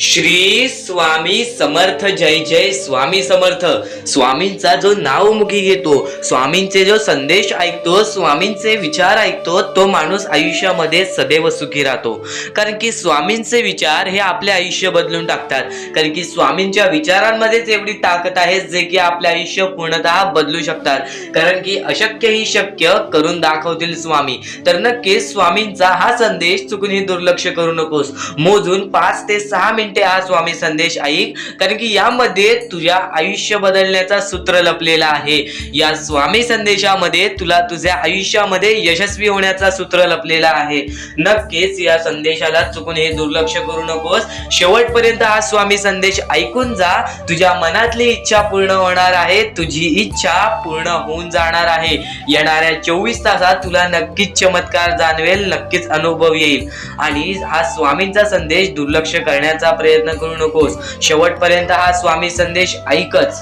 श्री स्वामी समर्थ, जय जय स्वामी समर्थ। स्वामींचा जो नाव मुखी घेतो, स्वामींचे जो संदेश ऐकतो, स्वामींचे विचार ऐकतो, तो माणूस आयुष्यामध्ये सदैव सुखी राहतो। कारण की स्वामींचे विचार हे आपले आयुष्य बदलून टाकतात। कारण की स्वामींच्या विचारांमध्येच एवढी ताकद आहे जे की आपले आयुष्य पूर्णतः बदलू शकतात। कारण की अशक्य ही शक्य करून दाखवतील स्वामी। तर नक्कीच स्वामींचा हा संदेश चुकूनही दुर्लक्ष करू नकोस। मोजून 5 ते 6 मिनिटे हा स्वामी संदेश ऐक, कारण की यामध्ये तुझ्या आयुष्य बदलण्याचा सूत्र लपलेला आहे। या स्वामी संदेशामध्ये तुला तुझ्या आयुष्यामध्ये यशस्वी होण्याचा सूत्र लपलेला आहे। नक्कीच या संदेशाला चुकूनही दुर्लक्ष करू नकोस। शेवटपर्यंत हा स्वामी संदेश ऐकून जा। तुझ्या मनातली इच्छा पूर्ण होणार आहे, तुझी इच्छा पूर्ण होऊन जाणार आहे। येणाऱ्या 24 तासात तुला नक्कीच चमत्कार जाणवेल, नक्कीच अनुभव येईल। आणि हा स्वामींचा संदेश दुर्लक्ष करण्याचा प्रयत्न करू नकोस। शेवटपर्यंत हा स्वामी संदेश ऐकच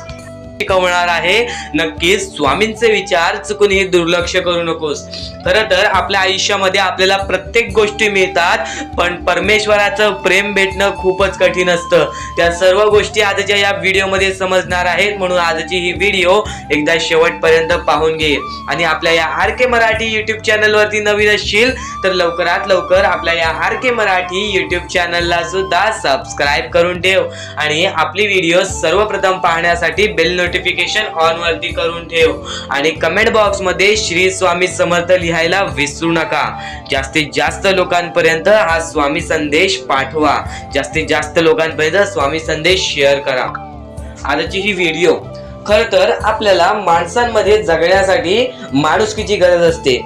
शिकवणार आहे। नक्कीच स्वामींचे विचार चुकूनही दुर्लक्ष करू नकोस। खरं तर आपल्या आयुष्यामध्ये आपल्याला प्रत्येक गोष्टी मिळतात, पण परमेश्वराचं प्रेम भेटणं खूपच कठीण असतं। त्या सर्व गोष्टी आजच्या या व्हिडिओमध्ये समजणार आहेत, म्हणून आजची ही व्हिडिओ एकदा शेवटपर्यंत पाहून घे। आणि आपल्या या आर के मराठी युट्यूब चॅनलवरती नवीन असशील तर लवकरात लवकर आपल्या या आर के मराठी युट्यूब चॅनलला सुद्धा सबस्क्राईब करून ठेव। आणि आपली व्हिडिओ सर्वप्रथम पाहण्यासाठी बेल नोटिफिकेशन ऑन वरती करून ठेव। आणि कमेंट बॉक्स मध्ये श्री स्वामी समर्थ लिहायला विसरू नका। जास्तीत जास्त लोकांपर्यंत हा स्वामी संदेश पाठवा, जास्तीत जास्त लोकांपर्यंत स्वामी संदेश शेअर करा। आजची ही व्हिडिओ खर तर आपल्याला माणसांमध्ये जगण्यासाठी माणुसकीची गरज असते।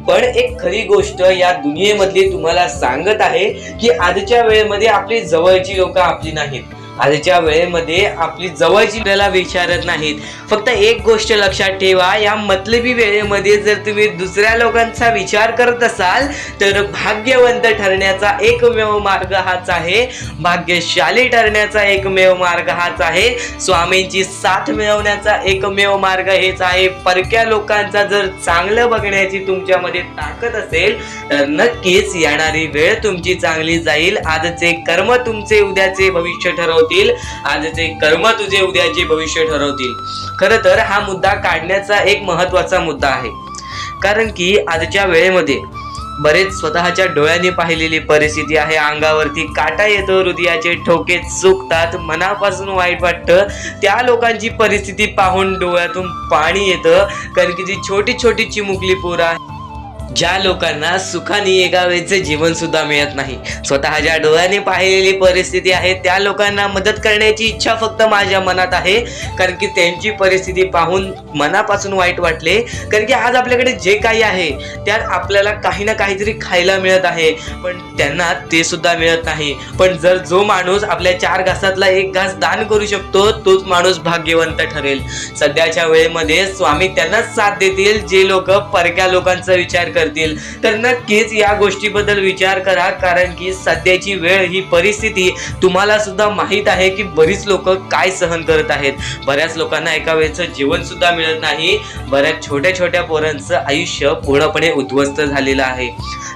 पण एक खरी गोष्ट या दुनियेमधली तुम्हाला सांगत आहे की आजच्या वेळेमध्ये आपली जवळची लोक आपली नाहीत। आजच्या वेळेमध्ये आपली जवळची आपल्याला विचारत नाहीत। फक्त एक गोष्ट लक्षात ठेवा, या मतलबी वेळेमध्ये जर तुम्ही दुसऱ्या लोकांचा विचार करत असाल तर भाग्यवंत ठरण्याचा एकमेव मार्ग हाच आहे, भाग्यशाली ठरण्याचा एकमेव मार्ग हाच आहे, स्वामींची साथ मिळवण्याचा एकमेव मार्ग हेच आहे। परक्या लोकांचा जर चांगलं बघण्याची तुमच्यामध्ये ताकद असेल तर नक्कीच येणारी वेळ तुमची चांगली जाईल। आजचे कर्म तुमचे उद्याचे भविष्य ठरवतील, आजचे कर्म तुझे उद्याचे भविष्य ठरवतील। खरं तर हा मुद्दा काढण्याचा एक महत्त्वाचा मुद्दा आहे, कारण की आजच्या वेळेमध्ये बरेच स्वतःच्या डोळ्यांनी पाहिलेली परिस्थिती आहे। अंगावरती काटा येतो, हृदयाचे ठोके चुकतात, मनापासून वाईट वाटतं। त्या लोकांची परिस्थिती पाहून डोळ्यातून पाणी येतं, कारण की जी छोटी छोटी चिमुकली पोरं आहे, ज्या लोकांना सुखाने एका वेळचे जीवन सुद्धा मिळत नाही, स्वतःच्या डोळ्याने पाहिलेली परिस्थिती आहे, त्या लोकांना मदत करण्याची इच्छा फक्त माझ्या मनात आहे। कारण की त्यांची परिस्थिती पाहून मनापासून वाईट वाटले। कारण की आज आपल्याकडे जे काही आहे त्यात आपल्याला काही ना काहीतरी खायला मिळत आहे, पण त्यांना ते सुद्धा मिळत नाही। पण जर जो माणूस आपल्या 4 घासातला 1 घास दान करू शकतो तोच माणूस भाग्यवंत ठरेल। सध्याच्या वेळेमध्ये स्वामी त्यांनाच साथ देतील जे लोक परक्या लोकांचा विचार करतील। तर नक्कीच या गोष्टीबद्दल विचार करा, कारण की सध्याची वेळ ही परिस्थिती तुम्हाला सुद्धा माहित आहे की बरीच लोक काय सहन करत आहेत। बऱ्याच लोकांना एका वेळचं जीवन सुद्धा मिळत नाही, बऱ्याच छोट्या छोट्या पोरांचं आयुष्य पूर्णपणे उद्ध्वस्त झालेलं आहे।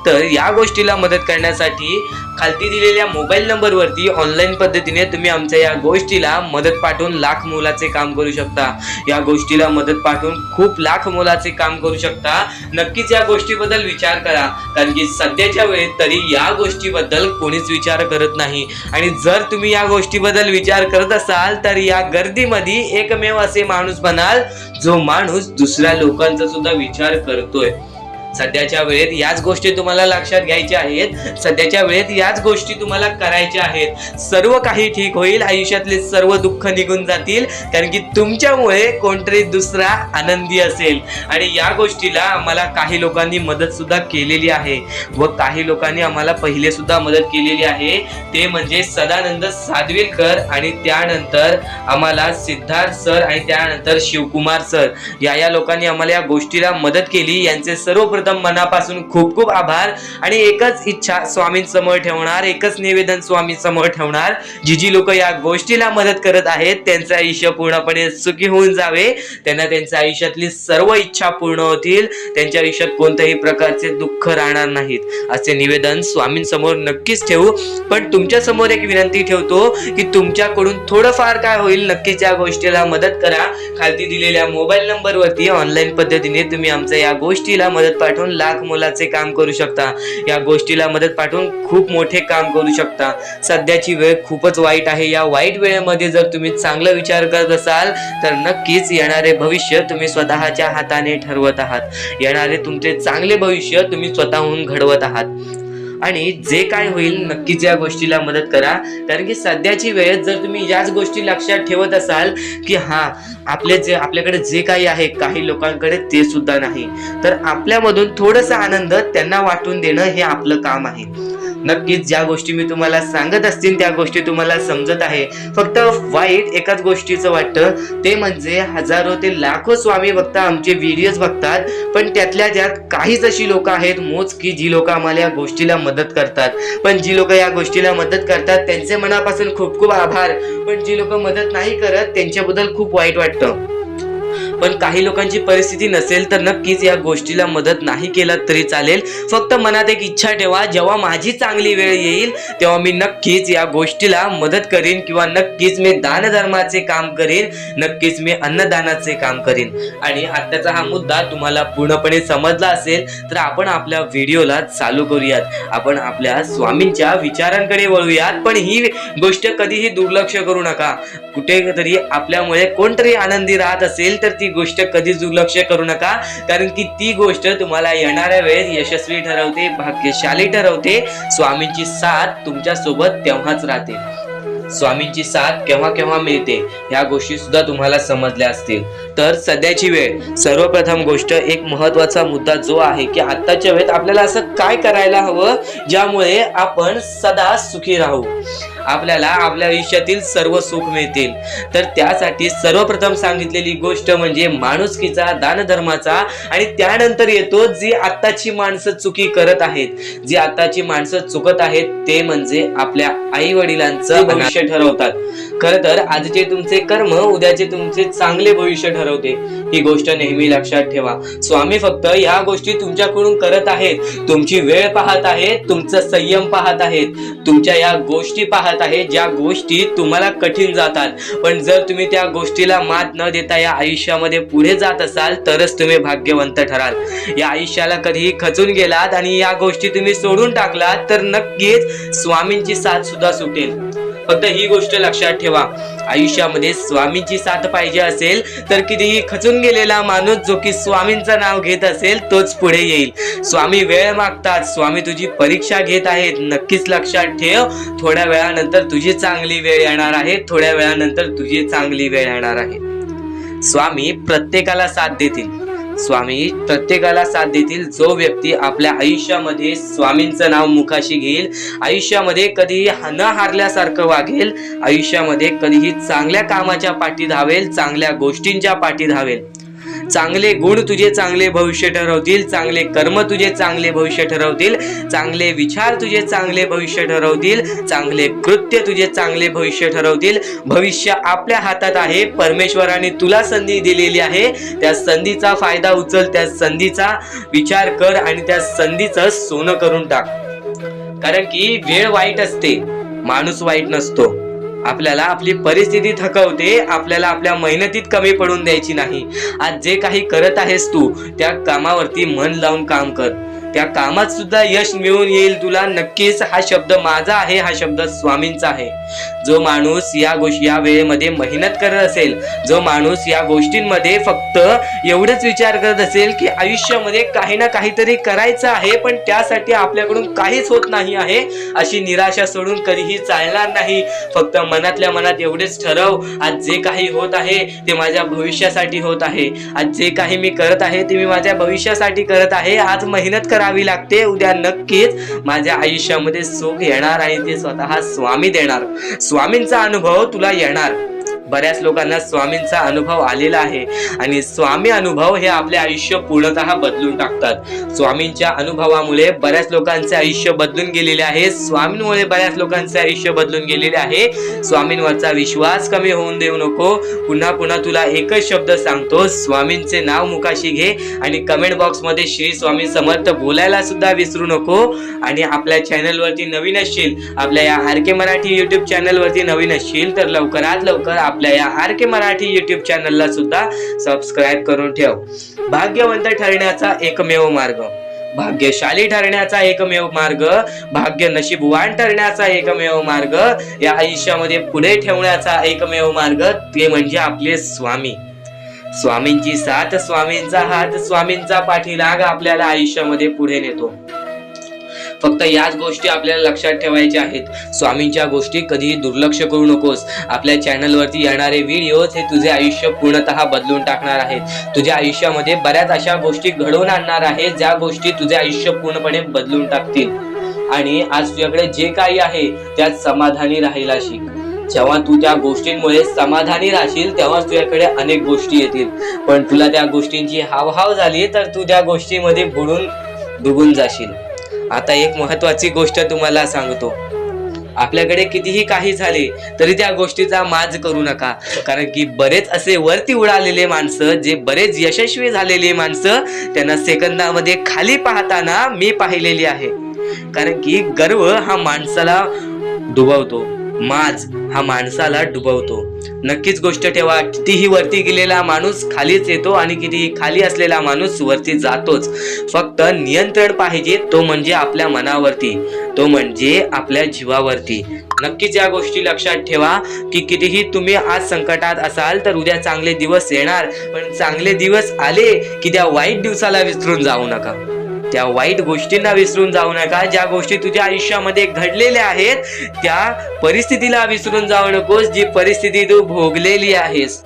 तर या गोष्टीला मदत करण्यासाठी खालती दिलेल्या मोबाईल नंबरवरती ऑनलाईन पद्धतीने तुम्ही आमच्या या गोष्टीला मदत पाठवून लाख मोलाचे काम करू शकता। या गोष्टीला मदत पाठवून खूप लाख मोलाचे काम करू शकता। नक्कीच या गोष्टीबद्दल विचार करा, कारण की सध्याच्या वेळेत तरी या गोष्टीबद्दल कोणीच विचार करत नाही। आणि जर तुम्ही या गोष्टीबद्दल विचार करत असाल तर या गर्दीमध्ये एकमेव असे माणूस बनाल जो माणूस दुसऱ्या लोकांचा सुद्धा विचार करतोय। सध्याच्या वेळेत याच गोष्टी तुम्हाला लक्षात घ्यायच्या आहेत, सध्याच्या वेळेत याच गोष्टी तुम्हाला करायच्या आहेत। सर्व काही ठीक होईल, आयुष्यातले सर्व दुःख निघून जातील, कारण की तुमच्यामुळे कोणतरी दुसरा आनंदी असेल। आणि या गोष्टीला आम्हाला काही लोकांनी मदत सुद्धा केलेली आहे व काही लोकांनी आम्हाला पहिले सुद्धा मदत केलेली आहे। ते म्हणजे सदानंद सादविलकर, आणि त्यानंतर आम्हाला सिद्धार्थ सर, आणि त्यानंतर शिवकुमार सर, या लोकांनी आम्हाला या गोष्टीला मदत केली। यांचे सर्वप्रथम सर्वप्रथम मनापासून खूप खूप आभार आणि एकच इच्छा स्वामींसमोर ठेवणार, एकच निवेदन स्वामींसमोर ठेवणार, जी लोक या गोष्टीला मदत करत आहेत त्यांचं आयुष्य पूर्णपणे सुखी होऊन जावे, त्यांना त्यांच्या आयुष्यातली सर्व इच्छा पूर्ण होतील, त्यांच्या आयुष्यात कोणत्याही प्रकारचे दुःख राहणार नाहीत असे निवेदन स्वामींसमोर नक्कीच ठेवू. पण तुमच्या समोर एक विनंती ठेवतो की तुमच्याकडून थोडंफार काय होईल नक्कीच या गोष्टीला मदत करा. खालती दिलेल्या मोबाईल नंबरवरती ऑनलाईन पद्धतीने तुम्ही आमच्या या गोष्टीला मदत पाठवून लाख मोलाचे काम करू शकता. या गोष्टीला मदत पाठवून खूप मोठे काम करू शकता. सध्याची वेळ खूपच वाईट आहे. या वाईट वेळेमध्ये जर तुम्ही चांगला विचार करत असाल तर नक्कीच येणारे भविष्य तुम्ही स्वतःच्या हाताने ठरवत आहात. येणारे तुमचे चांगले भविष्य तुम्ही स्वतःहून घडवत आहात आणि जे काय होईल नक्कीच या गोष्टीला मदत करा. कारण की सध्याची वेळेत जर तुम्ही याच गोष्टी लक्षात ठेवत असाल की आपल्याकडे जे काही आहे काही लोकांकडे ते सुद्धा नाही, तर आपल्यामधून थोडासा आनंद त्यांना वाटून देणं हे आपलं काम आहे. नक्कीच ज्या गोष्टी मी तुम्हाला सांगत असतील त्या गोष्टी तुम्हाला समजत आहे. फक्त वाईट एकाच गोष्टीचं वाटतं ते म्हणजे हजारो ते लाखो स्वामी भक्त आमचे व्हिडिओज बघतात, पण त्यातल्या त्यात काहीच अशी लोक आहेत मोजकी जी लोक आम्हाला या गोष्टीला मदत करतात. पण जी लोक या गोष्टीला मदत करतात त्यांचे मनापासून खूप खूप आभार, पण जी लोक मदत नाही करत त्यांच्याबद्दल खूप वाईट वाटतं. पण काही लोकांची परिस्थिती नसेल तर नक्कीच या गोष्टीला मदत नाही केला तरी चालेल. फक्त मनात एक इच्छा ठेवा, जेव्हा माझी चांगली वेळ येईल तेव्हा मी नक्कीच या गोष्टीला मदत करीन किंवा नक्कीच मी दानधर्माचे काम करीन, नक्कीच मी अन्नदानाचे काम करीन. आणि आताचा हा मुद्दा तुम्हाला पूर्णपणे समजला असेल तर आपण आपल्या व्हिडिओला चालू करूयात. आपण आपल्या स्वामींच्या विचारांकडे वळूयात. पण ही गोष्ट कधीही दुर्लक्ष करू नका. कुठेतरी आपल्यामुळे कोणतरी आनंदी राहत असेल तर ती गोष्ट कधीच दुर्लक्ष करू नका, कारण की ती गोष्ट तुम्हाला येणाऱ्या वेळेस यशस्वी ठरवते, भाग्यशाली ठरवते. स्वामींची साथ तुमच्या सोबत तेव्हाच राहते. स्वामींची साथ केव्हा केव्हा मिळते ह्या गोष्टी सुद्धा तुम्हाला समजल्या असतील. तर सध्याची वेळ, सर्वप्रथम गोष्ट एक महत्वाचा मुद्दा जो आहे की आत्ताच्या वेळेत आपल्याला असं काय करायला हवं ज्यामुळे आपण सदा सुखी राहू, आपल्याला आपल्या आयुष्यातील सर्व सुख मिळतील. तर त्यासाठी सर्वप्रथम सांगितलेली गोष्ट म्हणजे माणुसकीचा, दानधर्माचा, आणि त्यानंतर येतो जी आत्ताची माणसं चुकी करत आहेत, जी आत्ताची माणसं चुकत आहेत ते म्हणजे आपल्या आई वडिलांचं भविष्य ठरवतात. खरं तर आजचे तुमचे कर्म उद्याचे तुमचे चांगले भविष्य ठरवते. ही गोष्ट नेहमी लक्षात ठेवा. स्वामी फक्त या गोष्टी तुमच्याकडून करत आहेत, तुमची वेळ पाहत आहेत, तुमचं संयम पाहत आहेत, तुमच्या या गोष्टी पाहत आहेत ज्या गोष्टी तुम्हाला कठीण जातात. पण जर तुम्ही त्या गोष्टीला मात न देता या आयुष्यामध्ये पुढे जात असाल तरच तुम्ही भाग्यवंत ठराल. या आयुष्याला कधीही खचून गेलात आणि या गोष्टी तुम्ही सोडून टाकलात तर नक्कीच स्वामींची साथ सुद्धा सुटेल. फक्त ही गोष्ट लक्षात ठेवा, आयुष्यामध्ये स्वामींची साथ पाहिजे असेल तर कितीही खचून गेलेला माणूस जो की स्वामींचं नाव घेत असेल तोच पुढे येईल. स्वामी वेळ मागतात, स्वामी तुझी परीक्षा घेत आहेत. नक्कीच लक्षात ठेव, थोड्या वेळानंतर तुझी चांगली वेळ येणार आहे, थोड्या वेळानंतर तुझी चांगली वेळ येणार आहे. स्वामी प्रत्येकाला साथ देतील. स्वामी प्रत्येकाला साथ देतील. जो व्यक्ती आपल्या आयुष्यामध्ये स्वामींचं नाव मुखाशी घेईल, आयुष्यामध्ये कधीही न हारल्यासारखं वागेल, आयुष्यामध्ये कधीही चांगल्या कामाच्या पाठी धावेल, चांगल्या गोष्टींच्या पाठी धावेल. चांगले गुण तुझे चांगले भविष्य ठरवतील, चांगले कर्म तुझे चांगले भविष्य ठरवतील, चांगले विचार तुझे चांगले भविष्य ठरवतील, चांगले कृत्य तुझे चांगले भविष्य ठरवतील. भविष्य आपल्या हातात आहे. परमेश्वराने तुला संधी दिलेली आहे. त्या संधीचा फायदा उचल, त्या संधीचा विचार कर आणि त्या संधीचं सोनं करून टाक. कारण की वेळ वाईट असते, माणूस वाईट नसतो. आपल्याला आपली परिस्थिती थकवते, आपल्याला आपल्या मेहनतीत कमी पडून द्यायची नाही. आज जे काही करत आहेस तू त्या कामावरती मन लावून काम कर, त्या कामात सुद्धा यश मिळून येईल तुला. नक्कीच हा शब्द माझा आहे, हा शब्द स्वामींचा आहे. जो माणूस या वेळेमध्ये मेहनत करत असेल, जो माणूस या गोष्टींमध्ये फक्त एवढंच विचार करत असेल की आयुष्यामध्ये काही ना काहीतरी करायचं आहे पण त्यासाठी आपल्याकडून काहीच होत नाही आहे, अशी निराशा सोडून कधीही चालणार नाही. फक्त मनातल्या मनात एवढेच ठरव, आज जे काही होत आहे ते माझ्या भविष्यासाठी होत आहे. आज जे काही मी करत आहे ते मी माझ्या भविष्यासाठी करत आहे. आज मेहनत करावी लागते, उद्या नक्कीच माझ्या आयुष्यामध्ये सुख येणार आणि ते स्वतः स्वामी देणार. स्वामींचा अनुभव तुला येणार. बऱ्याच लोकांना स्वामींचा अनुभव आलेला आहे आणि स्वामी अनुभव हे आपले आयुष्य पूर्णतः बदलून टाकतात. स्वामींच्या अनुभवामुळे बऱ्याच लोकांचे आयुष्य बदलून गेलेले आहे. स्वामींमुळे बऱ्याच लोकांचे आयुष्य बदलून गेलेले आहे. स्वामींवरचा विश्वास कमी होऊन देऊ नको. पुन्हा पुन्हा तुला एकच शब्द सांगतो, स्वामींचे नाव मुखाशी घे आणि कमेंट बॉक्स मध्ये श्री स्वामी समर्थ बोलायला सुद्धा विसरू नको. आणि आपल्या चॅनल वरती नवीन असशील, आपल्या या RK मराठी युट्यूब चॅनल वरती नवीन असशील तर लवकरात लवकर आपल्या या RK मराठी युट्यूब चॅनलला सुद्धा सबस्क्राईब करून ठेव. भाग्यवंत ठरण्याचा एकमेव मार्ग, भाग्यशाली ठरण्याचा एकमेव मार्ग, भाग्य नशीबवान ठरण्याचा एकमेव मार्ग, या आयुष्यामध्ये पुढे ठेवण्याचा एकमेव मार्ग ते म्हणजे आपले स्वामी. स्वामींची साथ, स्वामींचा हात, स्वामींचा पाठीलाग आपल्याला आयुष्यामध्ये पुढे नेतो. फक्त याच गोष्टी आपल्याला लक्षात ठेवायच्या आहेत. स्वामींच्या गोष्टी कधीही दुर्लक्ष करू नकोस. आपल्या चॅनल वरती येणारे व्हिडिओज हे तुझे आयुष्य पूर्णतः बदलून टाकणार आहेत. तुझ्या आयुष्यामध्ये बऱ्याच अशा गोष्टी घडवून आणणार आहेत ज्या गोष्टी तुझे आयुष्य पूर्णपणे बदलून टाकतील. आणि आज तुझ्याकडे जे काही आहे त्यात समाधानी राहायला शिक. जेव्हा तू त्या गोष्टींमुळे समाधानी राहशील तेव्हा तुझ्याकडे अनेक गोष्टी येतील. पण तुला त्या गोष्टींची हावहाव झाली तर तू त्या गोष्टीमध्ये बुडून डुबून जाशील. आता एक महत्वाची गोष्ट तुम्हाला सांगतो, आपल्याकडे कितीही काही झाले तरी त्या गोष्टीचा माज करू नका. कारण की बरेच असे वरती उडालेले माणसं, जे बरेच यशस्वी झालेले माणसं, त्यांना सेकंदामध्ये खाली पाहताना मी पाहिलेली आहे. कारण की गर्व हा माणसाला डुबवतो, माज हा माणसाला डुबवतो. नक्कीच गोष्ट ठेवा, कितीही वरती गेलेला माणूस खालीच येतो आणि कितीही खाली असलेला माणूस वरती जातोच. फक्त नियंत्रण पाहिजे, तो म्हणजे आपल्या मनावरती, तो म्हणजे आपल्या जीवावरती. नक्कीच या गोष्टी लक्षात ठेवा की कितीही तुम्ही आज संकटात असाल तर उद्या चांगले दिवस येणार. पण चांगले दिवस आले की त्या वाईट दिवसाला विसरून जाऊ नका, त्या वाईट गोष्टींना विसरून जाऊ नका. ज्या गोष्टी तुझ्या आयुष्यामध्ये घडलेल्या आहेत त्या परिस्थितीला विसरून जाऊ नकोस. जी परिस्थिती तू भोगलेली आहेस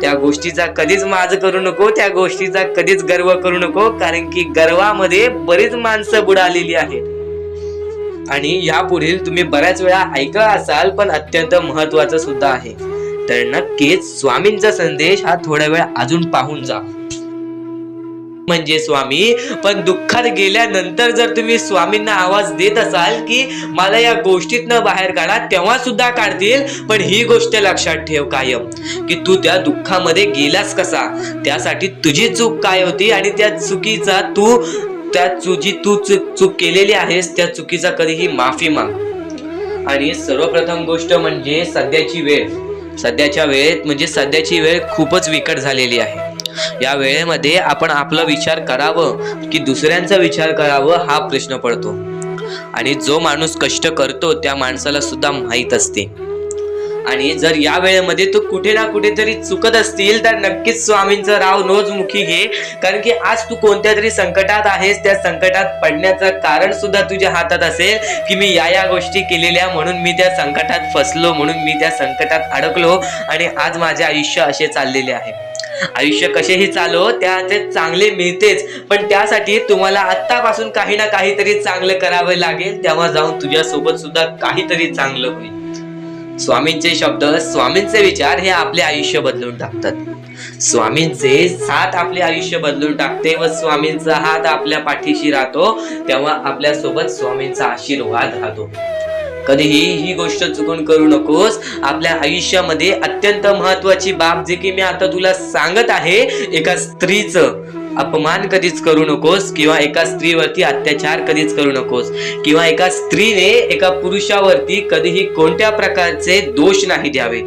त्या गोष्टीचा कधीच माज करू नको, त्या गोष्टीचा कधीच गर्व करू नको. कारण की गर्वामध्ये बरीच माणसं बुडालेली आहेत. आणि यापुढील तुम्ही बऱ्याच वेळा ऐकलं असाल पण अत्यंत महत्वाचं सुद्धा आहे. तर नक्कीच स्वामींचा संदेश हा थोडा वेळ अजून पाहून जा. म्हणजे स्वामी, पण दुःखात गेल्यानंतर जर तुम्ही स्वामींना आवाज देत असाल की मला या गोष्टीतनं बाहेर काढा, तेव्हा सुद्धा काढतील. पण ही गोष्ट लक्षात ठेव कायम की तू त्या दुःखामध्ये गेलास कसा, त्यासाठी तुझी चूक काय होती आणि त्या चुकीचा तू चूक केलेली आहेस त्या चुकीचा कधीही माफी माग. आणि सर्वप्रथम गोष्ट म्हणजे सध्याची वेळ. सध्याची वेळ खूपच विकट झालेली आहे. या वेळेमध्ये आपण आपला विचार करावं की दुसऱ्यांचा विचार करावं हा प्रश्न पडतो. आणि जो माणूस कष्ट करतो त्या माणसाला सुद्धा माहीत असते. आणि जर या वेळेमध्ये तू कुठे ना कुठेतरी चुकत असतील तर नक्कीच स्वामींचं राव नोजमुखी घे. कारण की आज तू कोणत्या तरी संकटात आहेस, त्या संकटात पडण्याचं कारण सुद्धा तुझ्या हातात असेल की मी या गोष्टी केलेल्या म्हणून मी त्या संकटात फसलो, म्हणून मी त्या संकटात अडकलो आणि आज माझे आयुष्य असे चाललेले आहे. आयुष्य कसेही चालो त्याचे चांगले मिळतेच, पण त्यासाठी तुम्हाला आत्तापासून काही ना काहीतरी चांगलं करावं लागेल. तेव्हा जाऊन तुझ्या सोबत सुद्धा काहीतरी चांगलं होईल. स्वामींचे शब्द, स्वामींचे विचार हे आपले आयुष्य बदलून टाकतात. स्वामींचे साथ आपले आयुष्य बदलून टाकते व स्वामींचा हात आपल्या पाठीशी राहतो तेव्हा आपल्या सोबत स्वामींचा आशीर्वाद राहतो. कधीही ही गोष्ट चुकून करू नकोस. आपल्या आयुष्यामध्ये अत्यंत महत्वाची बाब जे की मी आता तुला सांगत आहे, एका स्त्रीचं अपमान कधीच करू नकोस किंवा एका स्त्रीवरती अत्याचार कधीच करू नकोस किंवा एका स्त्रीने एका पुरुषावरती कधीही कोणत्या प्रकारचे दोष नाही द्यावे.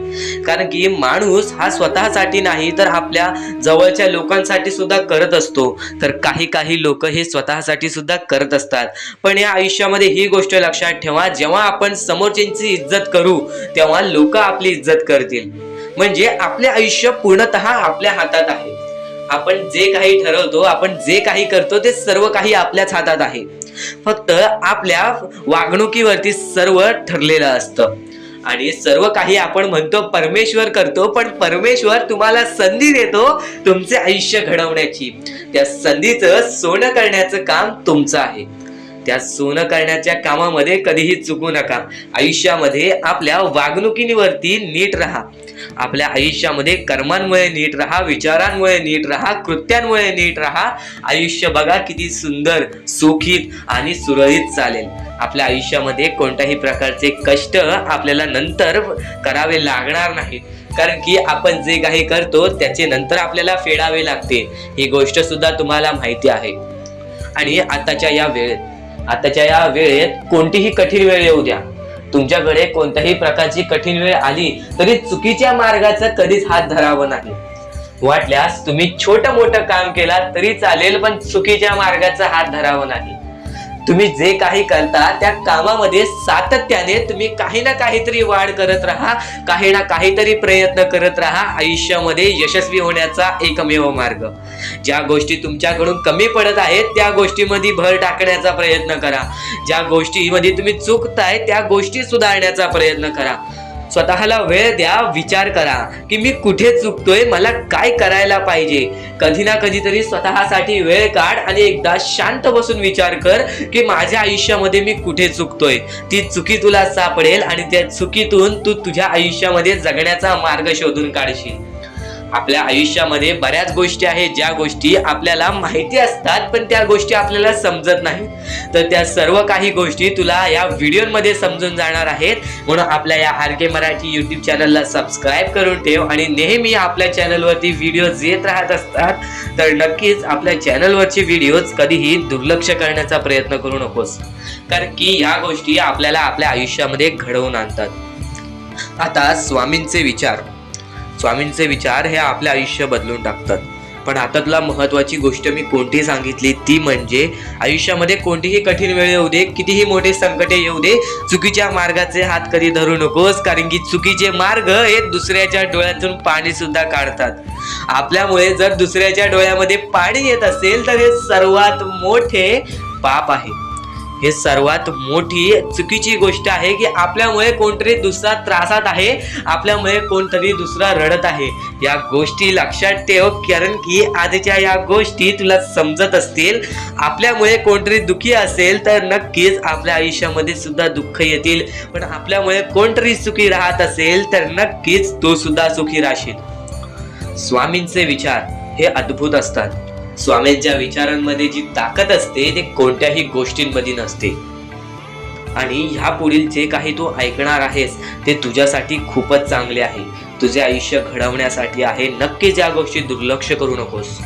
कारण की माणूस हा स्वतःसाठी नाही तर आपल्या जवळच्या लोकांसाठी सुद्धा करत असतो. तर काही लोक हे स्वतःसाठी सुद्धा करत असतात. पण या आयुष्यामध्ये ही गोष्ट लक्षात ठेवा, जेव्हा आपण समोरच्यांची इज्जत करू तेव्हा लोक आपली इज्जत करतील. म्हणजे आपले आयुष्य पूर्णतः आपल्या हातात आहे. आपण जे काही ठरवतो, आपण जे काही करतो ते सर्व काही आपल्याच हातात आहे. फक्त आपल्या वागणुकीवरती सर्व ठरलेलं असतं. आणि सर्व काही आपण म्हणतो परमेश्वर करतो, पण परमेश्वर तुम्हाला संधी देतो तुमचे आयुष्य घडवण्याची. त्या संधीचं सोनं करण्याचं काम तुमचं आहे. त्या सोनं करण्याच्या कामामध्ये कधीही चुकू नका. आयुष्यामध्ये आपल्या वागणुकीवरती नीट राहा. आपल्या आयुष्यामध्ये कर्मांमुळे नीट राहा, विचारांमुळे नीट राहा, कृत्यांमुळे नीट राहा. आयुष्य बघा किती सुंदर, सुखीत आणि सुरळीत चालेल. आपल्या आयुष्यामध्ये कोणत्याही प्रकारचे कष्ट आपल्याला नंतर करावे लागणार नाहीत, कारण की आपण जे काही करतो त्याचे नंतर आपल्याला फेडावे लागते. ही गोष्ट सुद्धा तुम्हाला माहिती आहे. आणि आताच्या या वेळेत कोणतीही कठीण वेळ येऊ द्या, तुमच्याकडे कोणत्याही प्रकारची कठीण वेळ आली तरी चुकीच्या मार्गाचा कधीच हात धरावा नाही. वाटल्यास तुम्ही छोटं मोठं काम केला तरी चालेल, पण चुकीच्या मार्गाचा हात धरावा नाही. तुम्ही जे काही करता त्या कामामध्ये सातत्याने तुम्ही काही ना काहीतरी वाढ करत राहा, काही ना काहीतरी प्रयत्न करत राहा. आयुष्यामध्ये यशस्वी होण्याचा एकमेव मार्ग. ज्या गोष्टी तुमच्याकडून कमी पडत आहेत त्या गोष्टीमध्ये भर टाकण्याचा प्रयत्न करा. ज्या गोष्टीमध्ये तुम्ही चुकताय त्या गोष्टी सुधारण्याचा प्रयत्न करा. स्वतःला वेळ द्या, विचार करा की मी कुठे चुकतोय, मला काय करायला पाहिजे. कधी ना कधीतरी स्वतःसाठी वेळ काढ आणि एकदा शांत बसून विचार कर की माझ्या आयुष्यामध्ये मी कुठे चुकतोय. ती चुकी तुला सापडेल आणि त्या चुकीतून तू तुझ्या आयुष्यामध्ये जगण्याचा मार्ग शोधून काढशील. आपल्या आयुष्यामध्ये बऱ्याच गोष्टी आहेत ज्या गोष्टी आपल्याला माहिती असतात पण त्या गोष्टी आपल्याला समजत नाही. तर त्या सर्व काही गोष्टी तुला या व्हिडिओमध्ये समजून जाणार आहेत. म्हणून आपल्या या RK मराठी YouTube चॅनलला सबस्क्राईब करून ठेव आणि नेहमी आपल्या चॅनलवरती व्हिडिओज येत राहत असतात. तर नक्कीच आपल्या चॅनलवरचे व्हिडिओज कधीही दुर्लक्ष करण्याचा प्रयत्न करू नकोस, कारण की या गोष्टी आपल्याला आपल्या आयुष्यामध्ये घडवून आणतात. आता स्वामींचे विचार हे आपले आयुष्य बदलून टाकतात. पण आता तुला महत्वाची गोष्ट मी कोणती सांगितली ती म्हणजे आयुष्यामध्ये कोणतीही कठीण वेळ येऊ दे, कितीही मोठे संकटे येऊ दे, चुकीच्या मार्गाचे हात कधी धरू नकोस, कारण की चुकीचे मार्ग हे दुसऱ्याच्या डोळ्यातून पाणी सुद्धा काढतात. आपल्यामुळे जर दुसऱ्याच्या डोळ्यामध्ये पाणी येत असेल तर हे सर्वात मोठे पाप आहे. हे सर्वात मोठी चुकीची गोष्ट आहे की आपल्यामुळे कोणतरी दुसरा त्रासात आहे, आपल्यामुळे कोणतरी दुसरा रडत आहे. या गोष्टी लक्षात ठेव, कारण की आजच्या या गोष्टी तुला समजत असतील. आपल्यामुळे कोणतरी दुःखी असेल तर नक्कीच आपल्या आयुष्यामध्ये सुद्धा दुःख येतील, पण आपल्यामुळे कोणतरी सुखी राहत असेल तर नक्कीच तो सुद्धा सुखी राहशील. स्वामींचे विचार हे अद्भुत असतात. स्वामींच्या विचारांमध्ये जी ताकद असते ते कोणत्याही गोष्टींमध्ये नसते. आणि ह्या पुढील जे काही तू ऐकणार आहेस ते तुझ्यासाठी खूपच चांगले आहे, तुझे आयुष्य घडवण्यासाठी आहे. नक्कीच या गोष्टी दुर्लक्ष करू नकोस.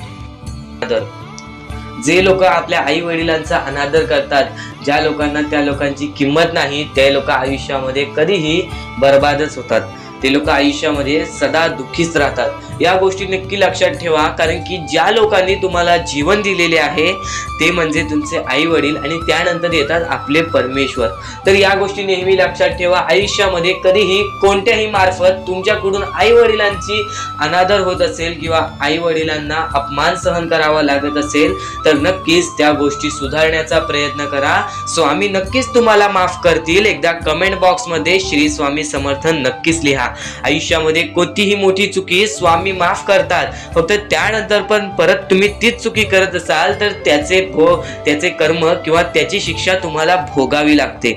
जे लोक आपल्या आई वडिलांचा अनादर करतात, ज्या लोकांना त्या लोकांची किंमत नाही, ते लोक आयुष्यामध्ये कधीही बर्बादच होतात. ते लोक आयुष्यामध्ये सदा दुःखीच राहतात. या गोष्टी नक्की लक्षात ठेवा, कारण की ज्या लोकांनी तुम्हाला जीवन दिलेले आहे ते म्हणजे तुमचे आई वडील आणि त्यानंतर येतात आपले परमेश्वर. तर या गोष्टी नेहमी लक्षात ठेवा. आयुष्यामध्ये कधीही कोणत्याही मार्फत तुमच्याकडून आई वडिलांची अनादर होत असेल किंवा आई वडिलांना अपमान सहन करावा लागत असेल तर नक्कीच त्या गोष्टी सुधारण्याचा प्रयत्न करा. स्वामी नक्कीच तुम्हाला माफ करतील. एकदा कमेंट बॉक्समध्ये श्री स्वामी समर्थ नक्कीच लिहा. आयुष्यामध्ये कोणतीही मोठी चुकी स्वामी माफ करतात, फक्त त्यानंतर पण परत तुम्ही तीच चुकी करत असाल तर त्याचे कर्म किंवा त्याची शिक्षा तुम्हाला भोगावी लागते.